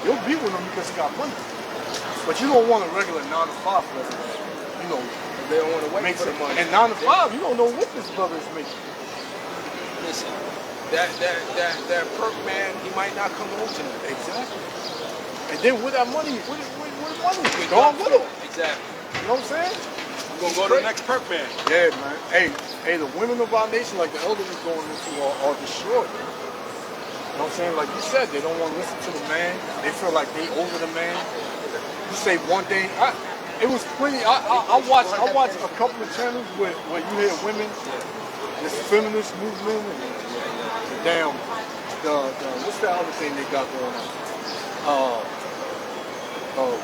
You'll be with him because he got money. But you don't want a regular 9 to 5 brother. You know, They don't want to wait makes for it. the money. And 9 to 5, you don't know what this brother is making. Listen, that perk man, he might not come home tonight. Exactly. And then with that money, with money, gone with him. Exactly. You know what I'm saying? We're gonna go to the next perk man. Yeah, man. Hey, the women of our nation, like the elders is going into, are destroyed. You know what I'm saying? Like you said, they don't want to listen to the man. They feel like they over the man. You say one thing. It was plenty. I watched a couple of channels where you hear women, this feminist movement, and what's the other thing they got going on?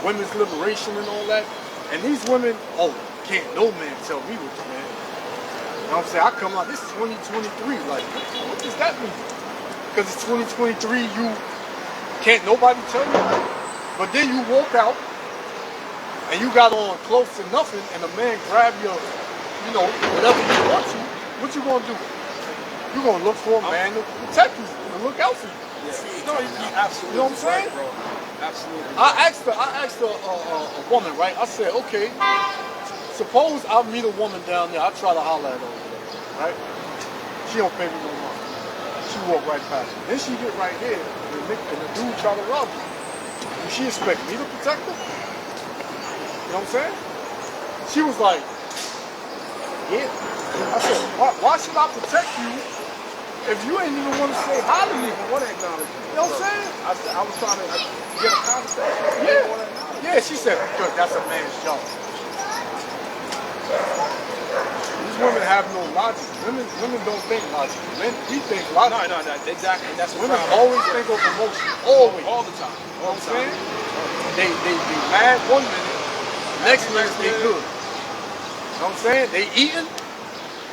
Women's liberation and all that. And these women, can't no man tell me what to man. You know what I'm saying? I come out, this is 2023. Like, what does that mean? Because it's 2023, you can't nobody tell you. But then you walk out and you got on close to nothing, and a man grab your, whatever you want to. What you gonna do? You gonna look for a man to protect you and look out for you. Yeah. No, you absolutely. You know what I'm saying? Right, bro. Absolutely. I asked a woman, right? I said, okay, suppose I meet a woman down there, I try to holler at her over there, right? She don't pay me no money. She walk right past me. Then she get right here, and the dude try to rob her. Do she expect me to protect her? You know what I'm saying? She was like, yeah. I said, why should I protect you if you ain't even want to say hi to me? I want to acknowledge you. You know what I'm saying? I was trying to get a conversation. Yeah. Yeah, she said, because that's a man's job. women have no logic. Women don't think logic. Men, we think logic. No, exactly. That's the Women problem. always think of emotion. Always. All the time. You know what I'm saying? They mad one minute, next minute they good. You know what I'm saying? They eating.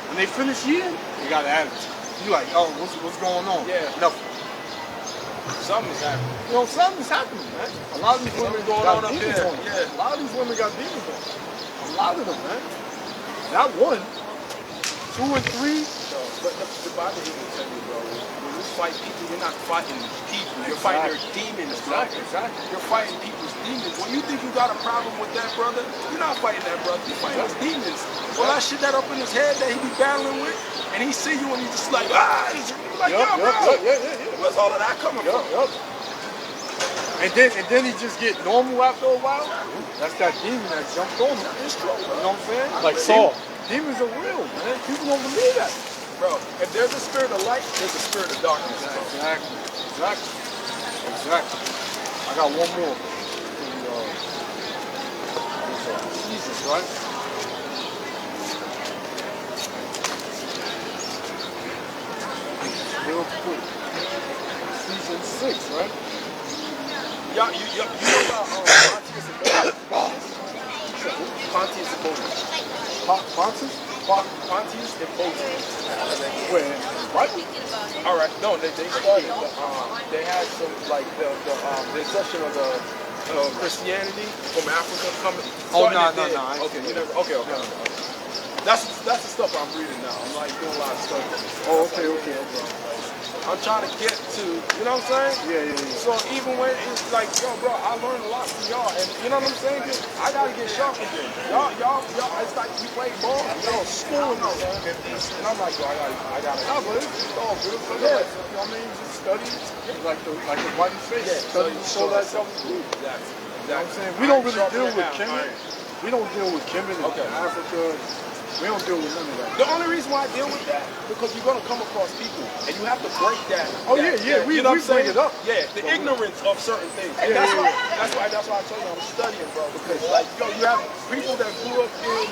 When they finish eating, they got an attitude. You like, oh, what's going on? Yeah. Nothing. Something's happening. You know, something's happening, man. A lot of these women going got on up demons there. on them. Yeah. A lot of these women got demons on them. A lot of them, man. Not one, 2 and 3. But the Bible even tell you, bro, when you fight people, you're not fighting people. You're fighting their demons, bro. Exactly. You're fighting people's demons. When you think you got a problem with that brother, you're not fighting that brother. You're fighting his demons. Well, that shit that up in his head that he be battling with, and he see you and he's just like, he's like, bro. Where's all of that coming from? And then he just get normal after a while. That's that demon that jumped on him. It's true, bro. You know what I'm saying? Like Saul. Demons are real, man. People don't believe that. Bro, if there's a spirit of light, there's a spirit of darkness. Exactly. I got one more. Jesus, right? Real quick. Season 6, right? Y'all, you know about Pontius and Pontius and Boldness. Pontius and Boldness. Where? What? All right, no, they started. They had some like the inception of the Christianity from Africa coming. Oh no. Okay, you never. Okay. That's the stuff I'm reading now. I'm like doing a lot of stuff. Oh, okay. I'm trying to get to, you know what I'm saying? Yeah. So even when it's like, yo, bro, I learned a lot from y'all, and you know what I'm saying? I gotta get sharp again. Y'all, it's like you play ball, y'all schooling me, and I'm like, yo, I gotta. No, but it's all good. Yeah. I mean, just study, like the Bible says, study so that self-belief. Exactly. You know what I'm saying? We don't really deal with Kemet. We don't deal with Kemet in Africa. We don't deal with none of that. The only reason why I deal with that, because you're gonna come across people, and you have to break that. We you know what I'm bring saying? it up. Yeah, the ignorance of certain things. And that's why I tell you I'm studying, bro. Because like, yo, you have people that grew up in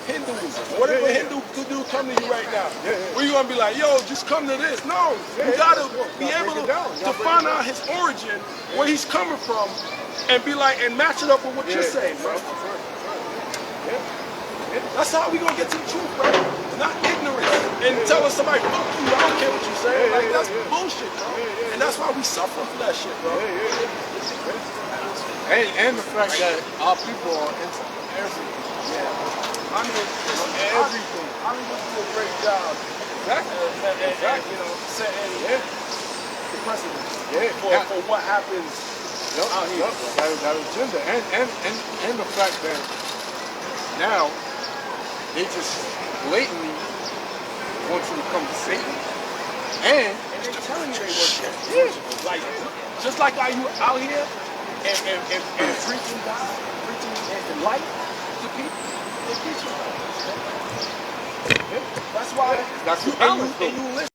Hinduism. Whatever Hindu dude come to you right now, where you gonna be like, yo, just come to this? No, you gotta be able to find out his origin, where he's coming from, and be like, and match it up with what you're saying, bro. That's how we gonna get to the truth, bro. Not ignorance and telling somebody, fuck you, I don't care what you say. Like, that's bullshit, bro. And that's why we suffer for that shit, bro. And the fact that our people are into everything. I mean, everything. I mean, we do a great job. Exactly. And you know, setting the precedent for what happens out here. That agenda. And the fact that now they just blatantly want you to come to Satan. And they're telling you they work. Like, just like how you out here and preaching God, preaching light to people, they're preaching light. That's why that's the balance. And you listen.